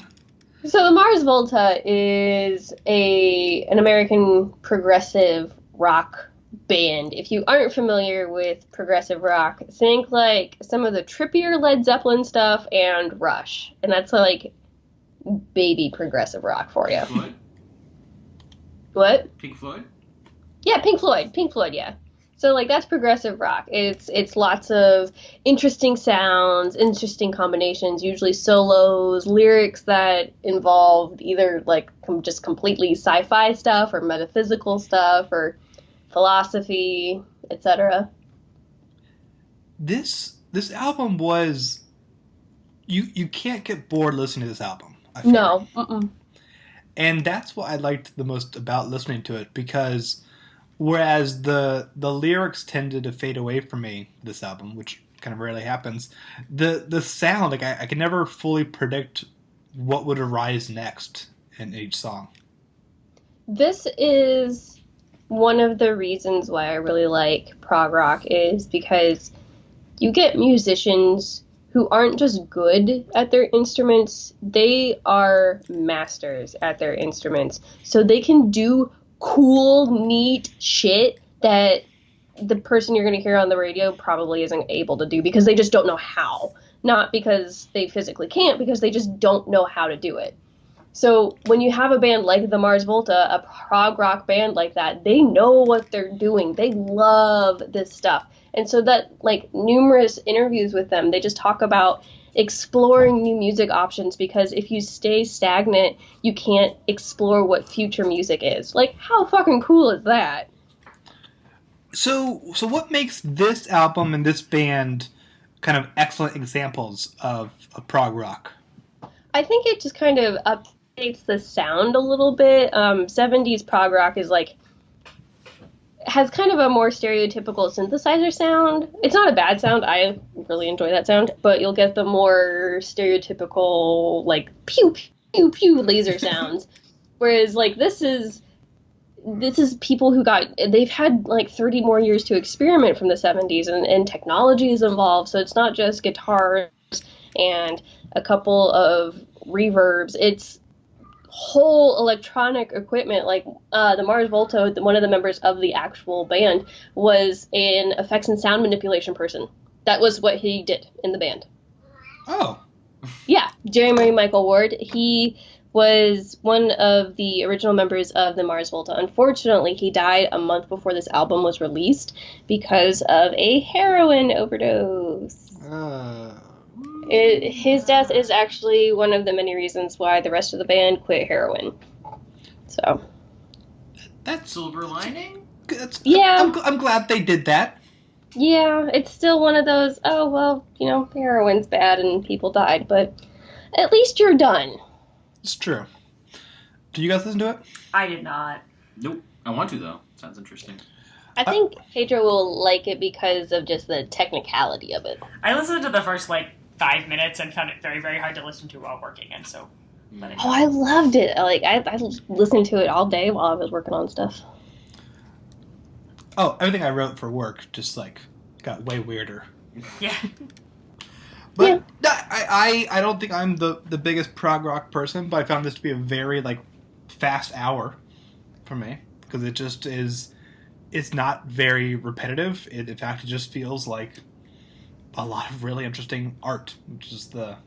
So the Mars Volta is an American progressive rock band. If you aren't familiar with progressive rock, think like some of the trippier Led Zeppelin stuff and Rush. And that's like baby progressive rock for you. Floyd? What? Pink Floyd? Yeah, Pink Floyd, yeah. So, like, that's progressive rock. It's lots of interesting sounds, interesting combinations, usually solos, lyrics that involve either, like, just completely sci-fi stuff or metaphysical stuff or philosophy, etc. This album was... You can't get bored listening to this album. I feel. No. Mm-mm. And that's what I liked the most about listening to it, because... Whereas the lyrics tended to fade away from me, this album, which kind of rarely happens, the sound, like I could never fully predict what would arise next in each song. This is one of the reasons why I really like prog rock, is because you get musicians who aren't just good at their instruments, they are masters at their instruments. So they can do cool, neat shit that the person you're going to hear on the radio probably isn't able to do because they just don't know how. not because they physically can't, because they just don't know how to do it. So when you have a band like the Mars Volta, a prog rock band like that, they know what they're doing. They love this stuff. And so that, like, numerous interviews with them, they just talk about exploring new music options, because if you stay stagnant, you can't explore what future music is. Like, how fucking cool is that? So what makes this album and this band kind of excellent examples of prog rock? I think it just kind of updates the sound a little bit. 70s prog rock is like, has kind of a more stereotypical synthesizer sound. It's not a bad sound. I really enjoy that sound, but you'll get the more stereotypical, like, pew, pew, pew laser sounds. Whereas, like, this is people who they've had like 30 more years to experiment from the 70s, and technology is involved. So it's not just guitars and a couple of reverbs. It's whole electronic equipment. Like the Mars Volta, one of the members of the actual band, was an effects and sound manipulation person. That was what he did in the band. Oh. Yeah, Jeremy Michael Ward. He was one of the original members of the Mars Volta. Unfortunately, he died a month before this album was released because of a heroin overdose. His death is actually one of the many reasons why the rest of the band quit heroin. So that's silver lining. Yeah, I'm glad they did that. Yeah, it's still one of those, oh, well, heroin's bad and people died, but at least you're done. It's true. Did you guys listen to it? I did not. Nope. I want to, though. Sounds interesting. I think Pedro will like it because of just the technicality of it. I listened to the first, 5 minutes and found it very, very hard to listen to while working, and so... I loved it. I listened to it all day while I was working on stuff. Oh, everything I wrote for work just, got way weirder. Yeah. But I don't think I'm the biggest prog rock person, but I found this to be a very, fast hour for me. Because it just is... It's not very repetitive. In fact, it just feels like a lot of really interesting art, which is the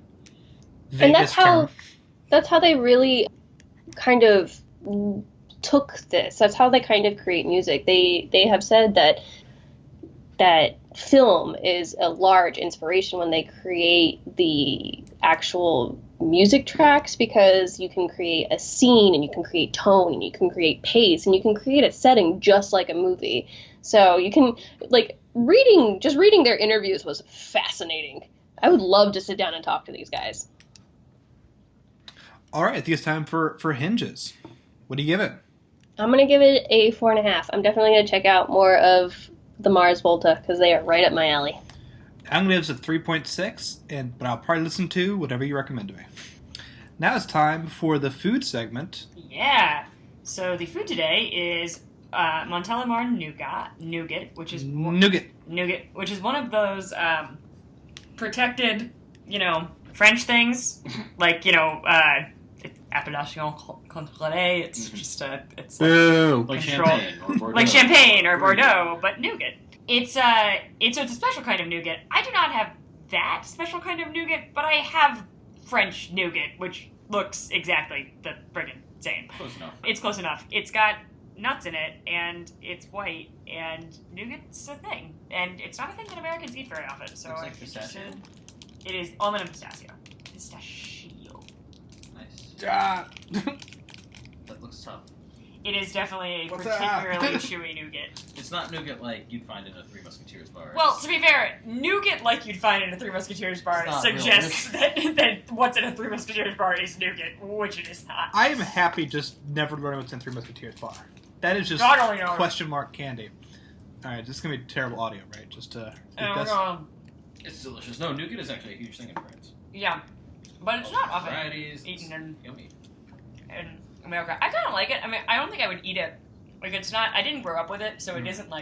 vaguest term. That's how they really kind of took this. That's how they kind of create music. They have said that film is a large inspiration when they create the actual music tracks, because you can create a scene and you can create tone and you can create pace and you can create a setting just like a movie. So you can, reading their interviews was fascinating. I would love to sit down and talk to these guys. All right, I think it's time for hinges. What do you give it? I'm going to give it a 4.5. I'm definitely going to check out more of the Mars Volta because they are right up my alley. I'm going to give it a 3.6, but I'll probably listen to whatever you recommend to me. Now it's time for the food segment. Yeah. So the food today is Montelimar nougat, which is nougat, which is one of those protected, French things, appellation contrôlée. It's just it's like champagne or Bordeaux, but nougat. It's a special kind of nougat. I do not have that special kind of nougat, but I have French nougat, which looks exactly the friggin' same. Close enough. It's close enough. It's got nuts in it, and it's white, and nougat's a thing. And it's not a thing that Americans eat very often, so looks I'm like pistachio. It is almond and pistachio. Pistachio. Nice. Ah. That looks tough. It is definitely a particularly chewy nougat. It's not nougat like you'd find in a Three Musketeers bar. Well, to be fair, nougat like you'd find in a Three Musketeers bar suggests that what's in a Three Musketeers bar is nougat, which it is not. I am happy just never learning what's in Three Musketeers bar. That is just question mark candy. Alright, this is going to be terrible audio, right? Just to... It's delicious. No, nougat is actually a huge thing in France. Yeah. But it's not often eaten in America. I kind of like it. I mean, I don't think I would eat it. It's not... I didn't grow up with it, so it isn't,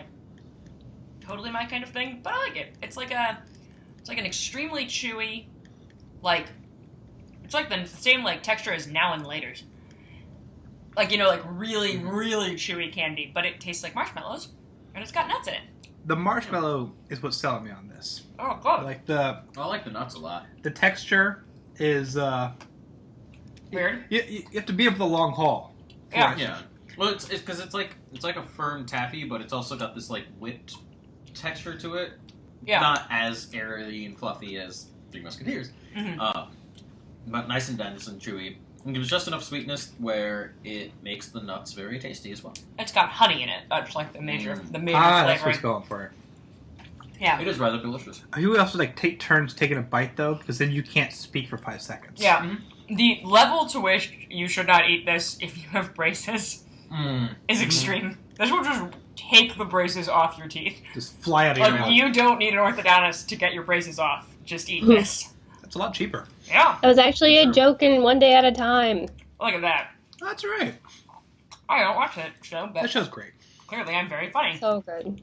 totally my kind of thing. But I like it. It's like an extremely chewy, it's the same, texture as Now and Later's. Really, really chewy candy. But it tastes like marshmallows, and it's got nuts in it. The marshmallow is what's selling me on this. Oh, God. I like the nuts a lot. The texture is weird. You have to be up for the long haul. Yeah. Yeah. Well, it's because it's like a firm taffy, but it's also got this like whipped texture to it. Yeah. Not as airy and fluffy as Three Musketeers, but nice and dense and chewy. And gives just enough sweetness where it makes the nuts very tasty as well. It's got honey in it. That's like the major flavoring. That's what's going for it. Yeah. It is rather delicious. You also like take turns taking a bite though, because then you can't speak for 5 seconds. Yeah. Mm-hmm. The level to which you should not eat this if you have braces is extreme. This will just take the braces off your teeth. Just fly out of your mouth. You don't need an orthodontist to get your braces off. Just eat this. It's a lot cheaper. Yeah. That was actually a joke in One Day at a Time. Look at that. That's right. I don't watch that show, but that show's great. Clearly, I'm very funny. So good.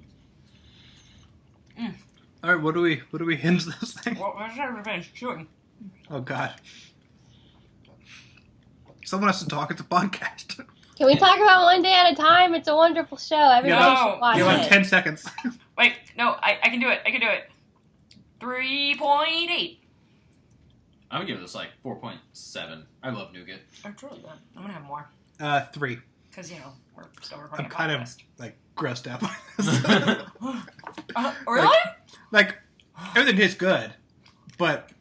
All right, what do we hinge this thing? Well, let's never finish chewing. Oh God. Someone has to talk at the podcast. Can we talk about One Day at a Time? It's a wonderful show. Everybody should watch you have it. 10 seconds. Wait, no, I can do it. 3.8. I would give this like 4.7. I love nougat. It's really good. I'm gonna have more. 3. Because, we're still recording I'm kind of like grossed out by this. Really? Like, everything tastes good, but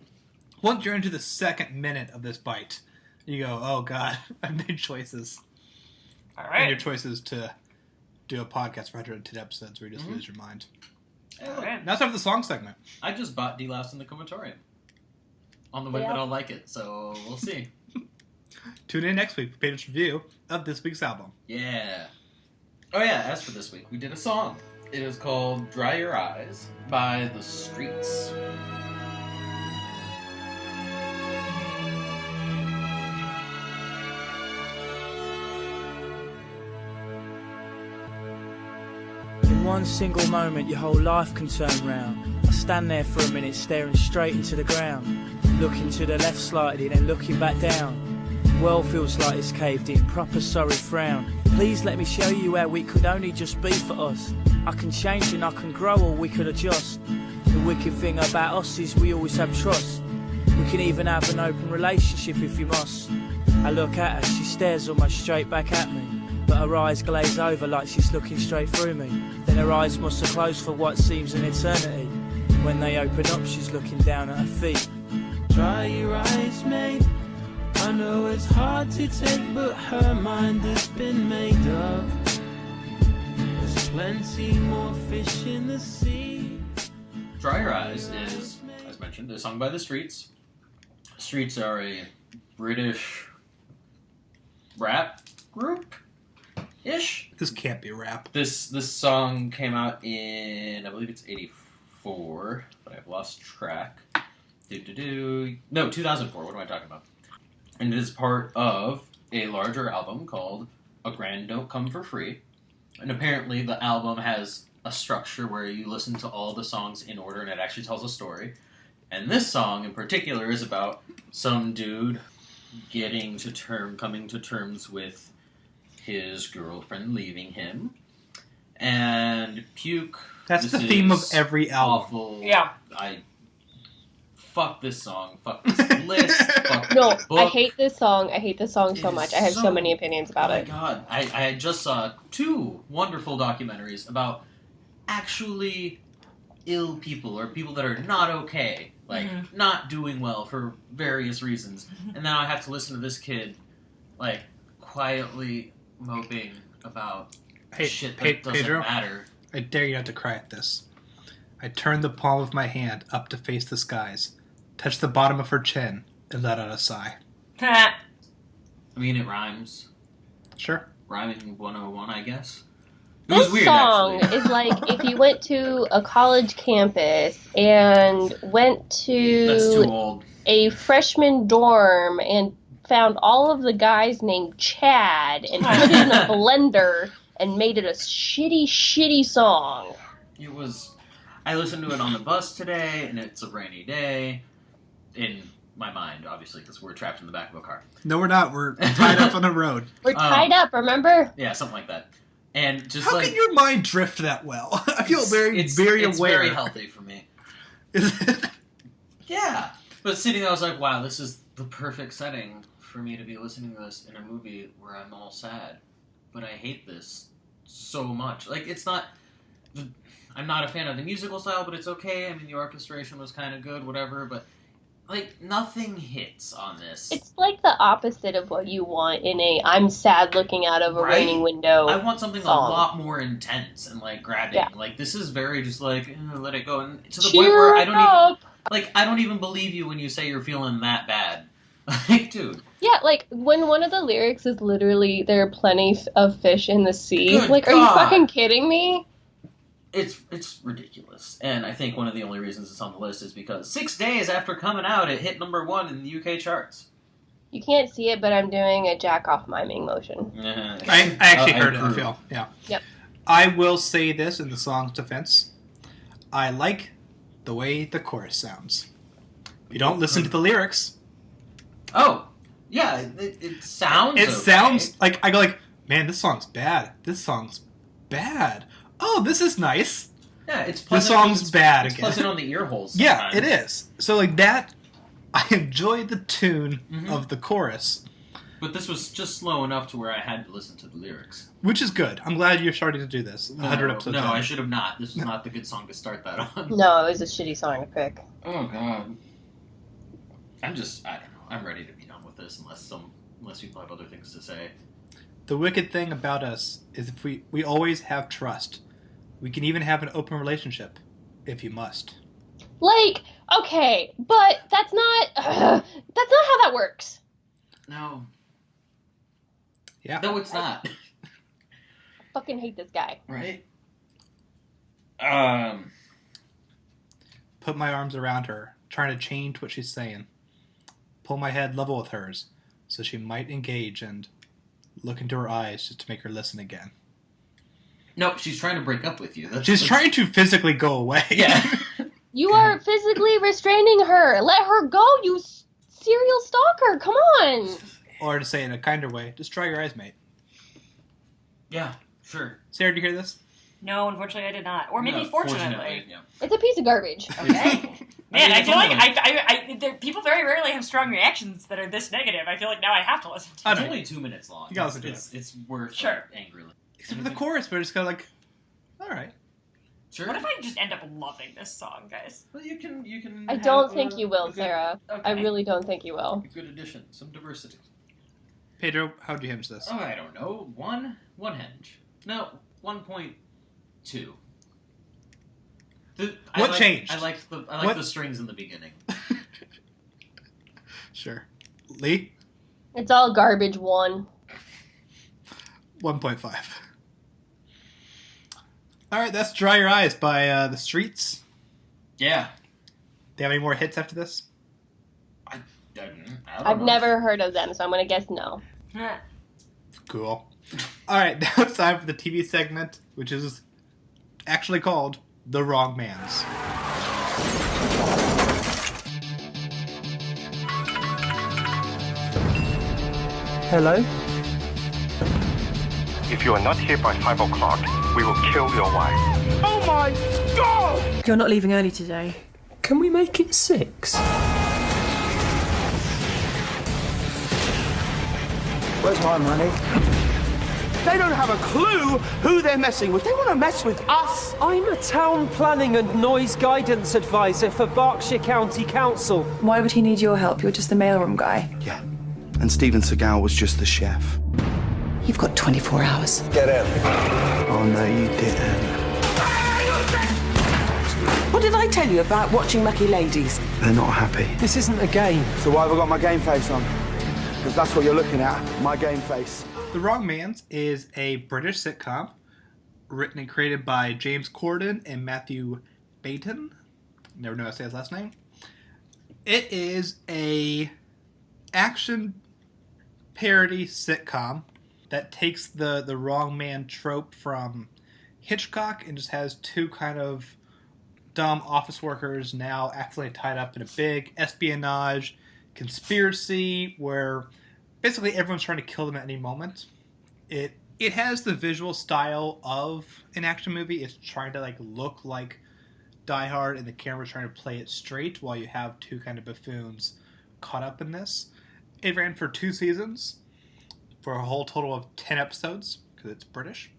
once you're into the second minute of this bite, you go, oh God, I've made choices. All right. And your choice is to do a podcast for 110 episodes where you just lose your mind. All right. Now it's time for the song segment. I just bought De-loused in the Comatorium. On the way that I'll like it, so we'll see. Tune in next week for Pedro's review of this week's album. Yeah. Oh yeah, as for this week, we did a song. It is called Dry Your Eyes by The Streets. In one single moment, your whole life can turn round. I stand there for a minute, staring straight into the ground. Looking to the left slightly, then looking back down. World feels like it's caved in, proper sorry frown. Please let me show you how we could only just be for us. I can change and I can grow, or we could adjust. The wicked thing about us is we always have trust. We can even have an open relationship if you must. I look at her, she stares almost straight back at me, but her eyes glaze over like she's looking straight through me. Then her eyes must have closed for what seems an eternity. When they open up, she's looking down at her feet. Dry your eyes, mate. I know it's hard to take, but her mind has been made up. There's plenty more fish in the sea. Dry Your Eyes is, as mentioned, a song by The Streets. Streets are a British rap group-ish. This can't be rap. This song came out in, I believe it's 84, but I've lost track. No, 2004. What am I talking about? And it is part of a larger album called A Grand Don't Come for Free. And apparently the album has a structure where you listen to all the songs in order and it actually tells a story. And this song in particular is about some dude coming to terms with his girlfriend leaving him. And puke. That's the theme of every album. Awful. Yeah. Fuck this song. Fuck this list. Fuck No, this book. I hate this song. I hate this song so much. I have so many opinions about it. Oh my god. I just saw 2 wonderful documentaries about actually ill people or people that are not okay. Like, not doing well for various reasons. And now I have to listen to this kid, like, quietly moping about shit that doesn't Pedro, matter. I dare you not to cry at this. I turned the palm of my hand up to face the skies, touched the bottom of her chin, and let out a sigh. I mean, it rhymes. Sure. Rhyming 101, I guess. It This was weird, song actually. is like if you went to a college campus and went That's too old. to a freshman dorm and found all of the guys named Chad and put it in a blender and made it a shitty song. It was... I listened to it on the bus today, and it's a rainy day. In my mind, obviously, because we're trapped in the back of a car. No, we're not. We're tied up on the road. We're tied up, remember? Yeah, something like that. And just how can your mind drift that well? I feel very aware. It's very healthy for me. Is it? Yeah. But sitting there, I was like, wow, this is the perfect setting for me to be listening to this in a movie where I'm all sad. But I hate this so much. Like, it's not... I'm not a fan of the musical style, but it's okay. I mean, the orchestration was kind of good, whatever, but... Like, nothing hits on this. It's like the opposite of what you want in a I'm sad looking out of a raining window. I want something song. a lot more intense and, like, grabbing. Yeah. Like, this is very just like, let it go. And to the Cheer point where I don't up. even... Like, I don't even believe you when you say you're feeling that bad. Like, dude. Yeah, like, when one of the lyrics is literally, there are plenty of fish in the sea. Good like, God. are you fucking kidding me? It's ridiculous. And I think one of the only reasons it's on the list is because 6 days after coming out, it hit #1 in the UK charts. You can't see it, but I'm doing a jack-off miming motion. I actually heard it, I feel. Yeah. Yep. I will say this in the song's defense. I like the way the chorus sounds. You don't listen to the lyrics. Oh, yeah, it sounds It okay. sounds like, I go like, man, this song's bad. This song's bad. Oh, this is nice. Yeah, it's The pleasant. song's bad It's again. pleasant on the ear holes. Yeah, sometimes. it is. So, like, that, I enjoy the tune of the chorus. But this was just slow enough to where I had to listen to the lyrics. Which is good. I'm glad you're starting to do this. 100 episodes No, in. I should have not. This was not the good song to start that on. No, it was a shitty song to pick. Oh, God. I don't know. I'm ready to be done with this unless people have other things to say. The wicked thing about us is if we always have trust. We can even have an open relationship, if you must. Like, okay, but that's not how that works. No. Yeah. No, it's not. I fucking hate this guy. Right? Put my arms around her, trying to change what she's saying. Pull my head level with hers, so she might engage and look into her eyes just to make her listen again. No, she's trying to break up with you. She's trying to physically go away. Yeah. You are physically restraining her. Let her go, you serial stalker. Come on. Or to say in a kinder way, just dry your eyes, mate. Yeah, sure. Sarah, did you hear this? No, unfortunately I did not. Or maybe No, fortunately. yeah. It's a piece of garbage. Okay. Man, I it's feel only like people very rarely have strong reactions that are this negative. I feel like now I have to listen to It's it. only 2 minutes long. You gotta listen to It's worth Sure. angrily. Except for the chorus, but it's kind of like, all right. Sure. What if I just end up loving this song, guys? Well, you can. I don't think you will, Sarah. Okay. I really don't think you will. A good addition, some diversity. Pedro, how'd you hinge this? Oh, I don't know. One henge. No, 1.2. What changed? I like What? the strings in the beginning. Sure. Lee? It's all garbage. 1. 1.5. All right, that's Dry Your Eyes by The Streets. Yeah. Do you have any more hits after this? I don't I've know. never heard of them, so I'm going to guess no. Cool. All right, now it's time for the TV segment, which is actually called The Wrong Man's. Hello? If you are not here by 5 o'clock, we will kill your wife. Oh my god! You're not leaving early today. Can we make it 6? Where's my money? They don't have a clue who they're messing with. They want to mess with us. I'm a town planning and noise guidance advisor for Berkshire County Council. Why would he need your help? You're just the mailroom guy. Yeah. And Steven Seagal was just the chef. You've got 24 hours. Get in. Oh, no, you didn't. What did I tell you about watching Lucky Ladies? They're not happy. This isn't a game. So why have I got my game face on? Because that's what you're looking at, my game face. The Wrong Man's is a British sitcom written and created by James Corden and Matthew Baton. Never know how to say his last name. It is a action parody sitcom that takes the wrong man trope from Hitchcock and just has two kind of dumb office workers now accidentally tied up in a big espionage conspiracy where basically everyone's trying to kill them at any moment. It It has the visual style of an action movie. It's trying to like look like Die Hard, and the camera's trying to play it straight while you have two kind of buffoons caught up in this. It ran for 2 seasons, for a whole total of 10 episodes, because it's British.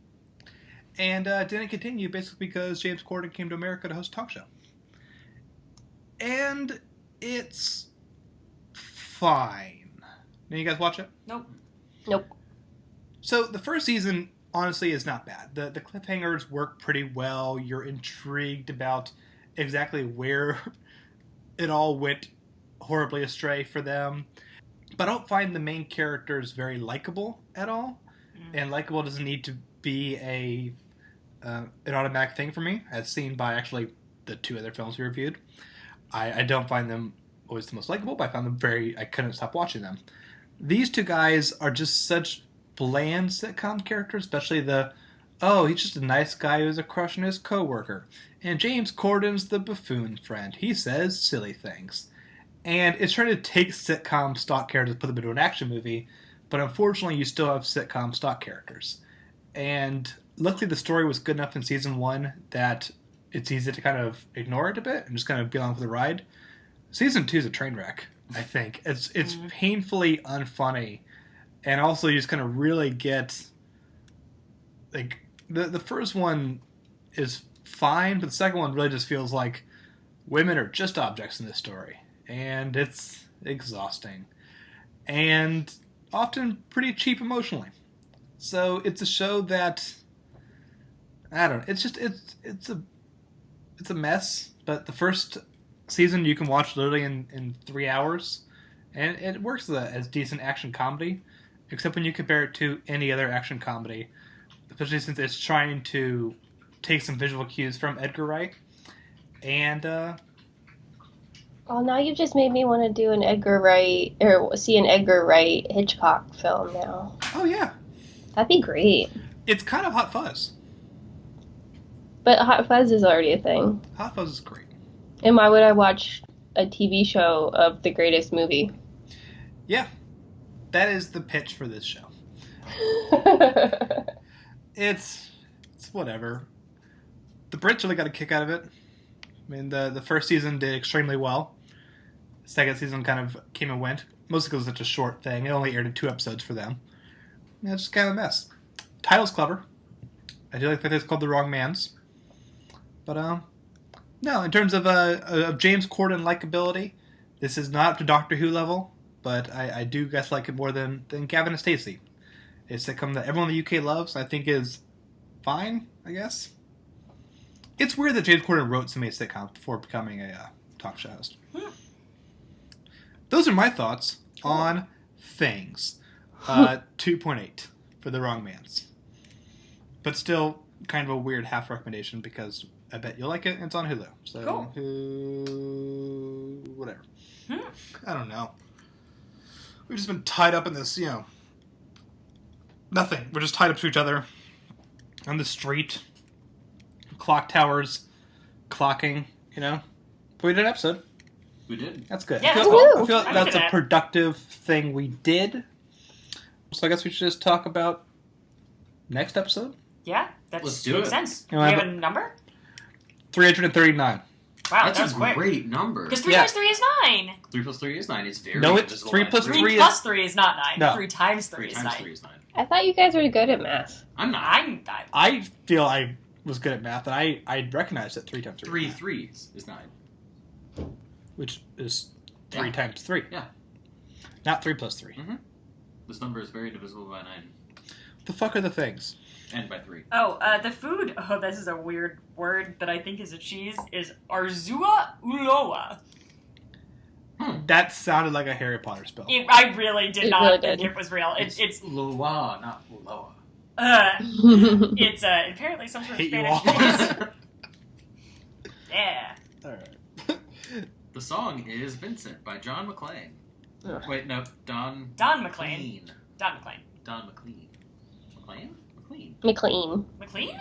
And didn't continue basically because James Corden came to America to host a talk show. And it's fine. Did you guys watch it? Nope. So the first season, honestly, is not bad. The cliffhangers work pretty well. You're intrigued about exactly where it all went horribly astray for them. But I don't find the main characters very likable at all. And likable doesn't need to be an automatic thing for me, as seen by actually the 2 other films we reviewed. I don't find them always the most likable, but I found them I couldn't stop watching them. These 2 guys are just such bland sitcom characters, especially he's just a nice guy who's a crush on his coworker. And James Corden's the buffoon friend. He says silly things. And it's trying to take sitcom stock characters and put them into an action movie, but unfortunately you still have sitcom stock characters. And luckily the story was good enough in season 1 that it's easy to kind of ignore it a bit and just kind of be along for the ride. Season 2 is a train wreck, I think. It's painfully unfunny. And also, you just kind of really get, like, the first one is fine, but the second one really just feels like women are just objects in this story. And it's exhausting. And often pretty cheap emotionally. So it's a show that, I don't know, it's a mess, but the first season you can watch literally in 3 hours. And it works as decent action comedy. Except when you compare it to any other action comedy, especially since it's trying to take some visual cues from Edgar Wright. And, well, now you've just made me want to do see an Edgar Wright Hitchcock film now. Oh, yeah. That'd be great. It's kind of Hot Fuzz. But Hot Fuzz is already a thing. Hot Fuzz is great. And why would I watch a TV show of the greatest movie? Yeah. That is the pitch for this show. It's whatever. The Brits really got a kick out of it. I mean, the first season did extremely well. The second season kind of came and went. Mostly because it's such a short thing. It only aired in 2 episodes for them. And it's just kind of a mess. Title's clever. I do like that it's called The Wrong Mans. But, no, in terms of James Corden likability, this is not up to Doctor Who level. But I do guess like it more than Gavin and Stacey. It's a sitcom that everyone in the UK loves. I think is fine, I guess. It's weird that James Corden wrote so many sitcoms before becoming a talk show host. Those are my thoughts on Things. 2.8 for The Wrong Mans. But still kind of a weird half recommendation because I bet you'll like it and it's on Hulu. So, cool. Whatever. I don't know. We've just been tied up in this, nothing. We're just tied up to each other on the street. Clock towers, clocking, But we did an episode. We did. That's good. Yeah, I feel like that's a productive thing we did. So I guess we should just talk about next episode. Yeah, that makes sense. Do we have a number? 339. Wow, that's a great number. Because 3 times 3 is 9. 3 plus 3 is 9. It's very No, it's 3 plus 3 3 plus 3 is not 9. No. 3 times 3 is 9. I thought you guys were good at math. I'm not. I feel I was good at math, and I recognized that 3 times 3. 3 threes is 9. Which is 3 times 3. Yeah. Not 3 plus 3. Mm-hmm. This number is very divisible by 9. The fuck are the things? And by 3. Oh, the food, this is a weird word that I think is a cheese, is Arzua Uloa. That sounded like a Harry Potter spell. I really did not think it was real. It's Loa, not Uloa. It's apparently some sort of Spanish cheese. Yeah. Alright. The song is Vincent by John McClane. Wait, no, Don McClane. Don McClane. Don McLean. McLean? McLean. McLean?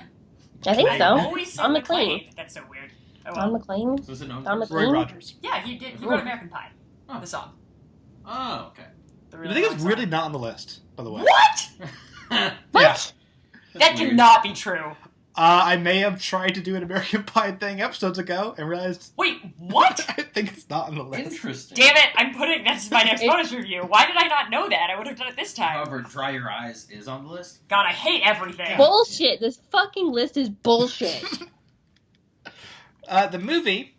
I think so. I always said Don McLean. That's so weird. Oh, well. Don McLean? So is it known Don as McLean? Roy Rogers. Yeah, he did. He wrote American Pie. Oh. The song. Oh, okay. I think it's really not on the list, by the way. What? What? That cannot be true. I may have tried to do an American Pie thing episodes ago and realized... Wait, what? I think it's not on the list. Interesting. Damn it, I'm putting that's my next bonus review. Why did I not know that? I would have done it this time. However, Dry Your Eyes is on the list. God, I hate everything. Bullshit. This fucking list is bullshit. The movie,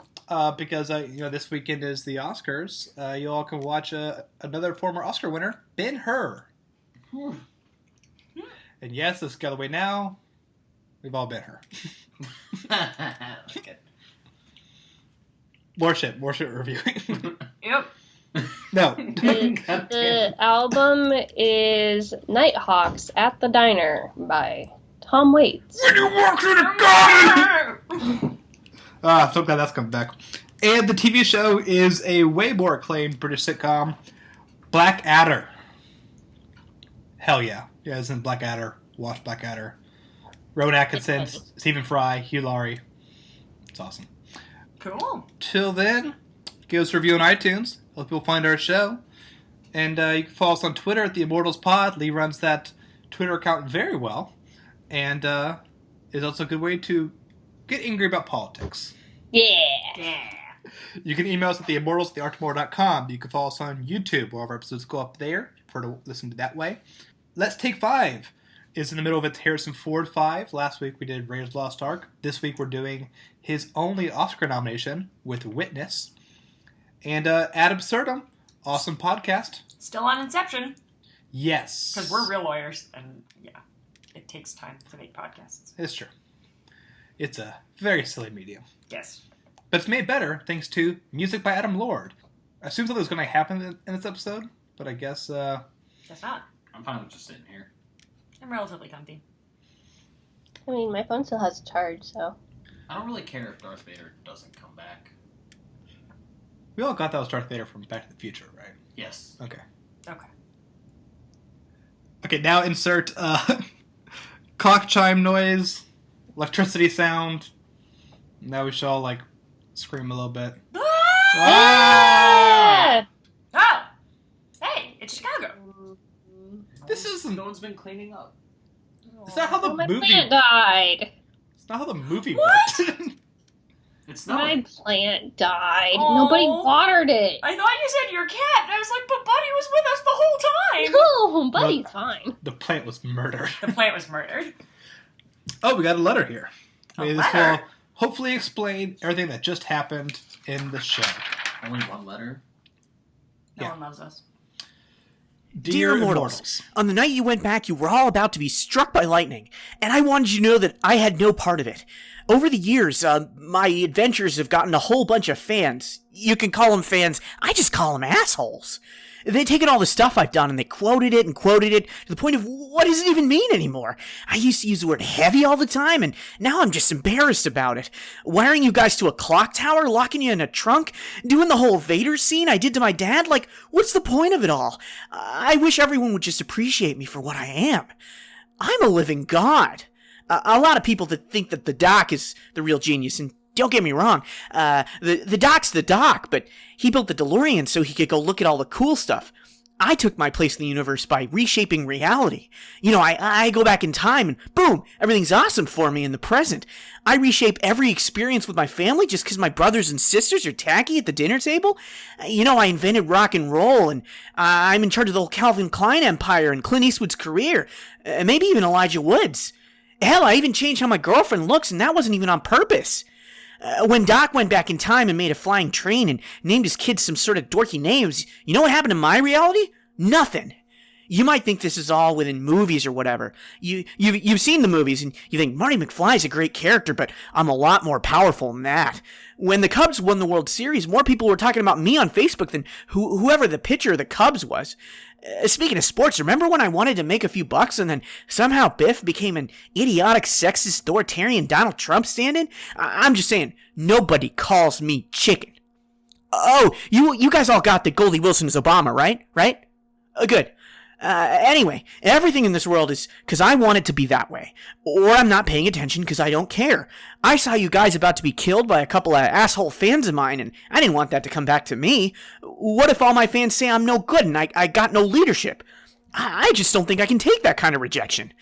because this weekend is the Oscars, you all can watch another former Oscar winner, Ben-Hur. And yes, let's go away now. We've all been her. Okay. More shit reviewing. Yep. No. The album is Nighthawks at the Diner by Tom Waits. When you walk through the garden! So glad that's coming back. And the TV show is a way more acclaimed British sitcom, Blackadder. Hell yeah. Yeah, as in Blackadder. Watch Blackadder. Rowan Atkinson, Stephen Fry, Hugh Laurie. It's awesome. Cool. Till then, give us a review on iTunes. Help people find our show. And you can follow us on Twitter at The Immortals Pod. Lee runs that Twitter account very well. And is also a good way to get angry about politics. Yeah. You can email us at theimmortals@thearchmore.com. You can follow us on YouTube. All of our episodes go up there. Prefer to listen to that way. Let's Take 5 is in the middle of its Harrison Ford 5. Last week we did Raiders of the Lost Ark. This week we're doing his only Oscar nomination with Witness. And Ad Absurdum, awesome podcast. Still on Inception. Yes. Because we're real lawyers, and yeah, it takes time to make podcasts. It's true. It's a very silly medium. Yes. But it's made better thanks to music by Adam Lord. I assumed something was going to happen in this episode, but I guess... Guess not. I'm fine with just sitting here. I'm relatively comfy. I mean, my phone still has a charge, so... I don't really care if Darth Vader doesn't come back. We all got that was Darth Vader from Back to the Future, right? Yes. Okay. Okay. Okay, now insert clock chime noise, electricity sound. Now we shall, scream a little bit. Ah! Oh! Hey, it's Chicago. This isn't... No one's been cleaning up. Is that how the my movie... plant died. It's not how the movie What? worked. It's not. My plant died. Oh. Nobody watered it. I thought you said your cat, and I was like, but Buddy was with us the whole time. No, Buddy's fine. The plant was murdered. The plant was murdered. Oh, we got a letter here. Maybe this will letter? hopefully explain everything that just happened in the show. Only one letter? No one loves us. Dear Immortals, on the night you went back, you were all about to be struck by lightning, and I wanted you to know that I had no part of it. Over the years, my adventures have gotten a whole bunch of fans. You can call them fans, I just call them assholes. They've taken all the stuff I've done and they quoted it to the point of what does it even mean anymore? I used to use the word heavy all the time, and now I'm just embarrassed about it. Wiring you guys to a clock tower, locking you in a trunk, doing the whole Vader scene I did to my dad, what's the point of it all? I wish everyone would just appreciate me for what I am. I'm a living god. A lot of people that think that the Doc is the real genius, and don't get me wrong, the Doc's the Doc, but he built the DeLorean so he could go look at all the cool stuff. I took my place in the universe by reshaping reality. I go back in time and boom, everything's awesome for me in the present. I reshape every experience with my family just because my brothers and sisters are tacky at the dinner table. I invented rock and roll, and I'm in charge of the whole Calvin Klein empire and Clint Eastwood's career, maybe even Elijah Wood's. Hell, I even changed how my girlfriend looks, and that wasn't even on purpose. When Doc went back in time and made a flying train and named his kids some sort of dorky names, you know what happened to my reality? Nothing. You might think this is all within movies or whatever. You've seen the movies and you think Marty McFly's a great character, but I'm a lot more powerful than that. When the Cubs won the World Series, more people were talking about me on Facebook than whoever the pitcher of the Cubs was. Speaking of sports, remember when I wanted to make a few bucks and then somehow Biff became an idiotic, sexist, authoritarian Donald Trump stand-in? I'm just saying, nobody calls me chicken. Oh, you guys all got that Goldie Wilson is Obama, right? Right? Good. Anyway, everything in this world is because I want it to be that way. Or I'm not paying attention because I don't care. I saw you guys about to be killed by a couple of asshole fans of mine, and I didn't want that to come back to me. What if all my fans say I'm no good and I got no leadership? I just don't think I can take that kind of rejection.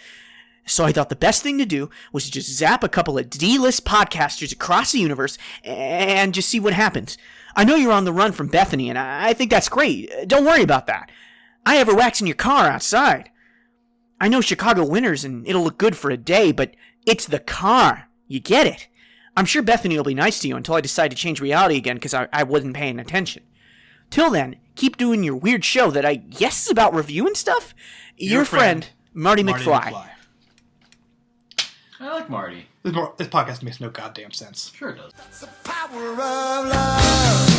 So I thought the best thing to do was to just zap a couple of D-list podcasters across the universe and just see what happens. I know you're on the run from Bethany, and I think that's great. Don't worry about that. I have a wax in your car outside. I know Chicago winters, and it'll look good for a day, but it's the car. You get it? I'm sure Bethany will be nice to you until I decide to change reality again because I wasn't paying attention. Till then, keep doing your weird show that I guess is about reviewing stuff. Your friend, Marty McFly. I like Marty. This podcast makes no goddamn sense. Sure it does. That's the power of love.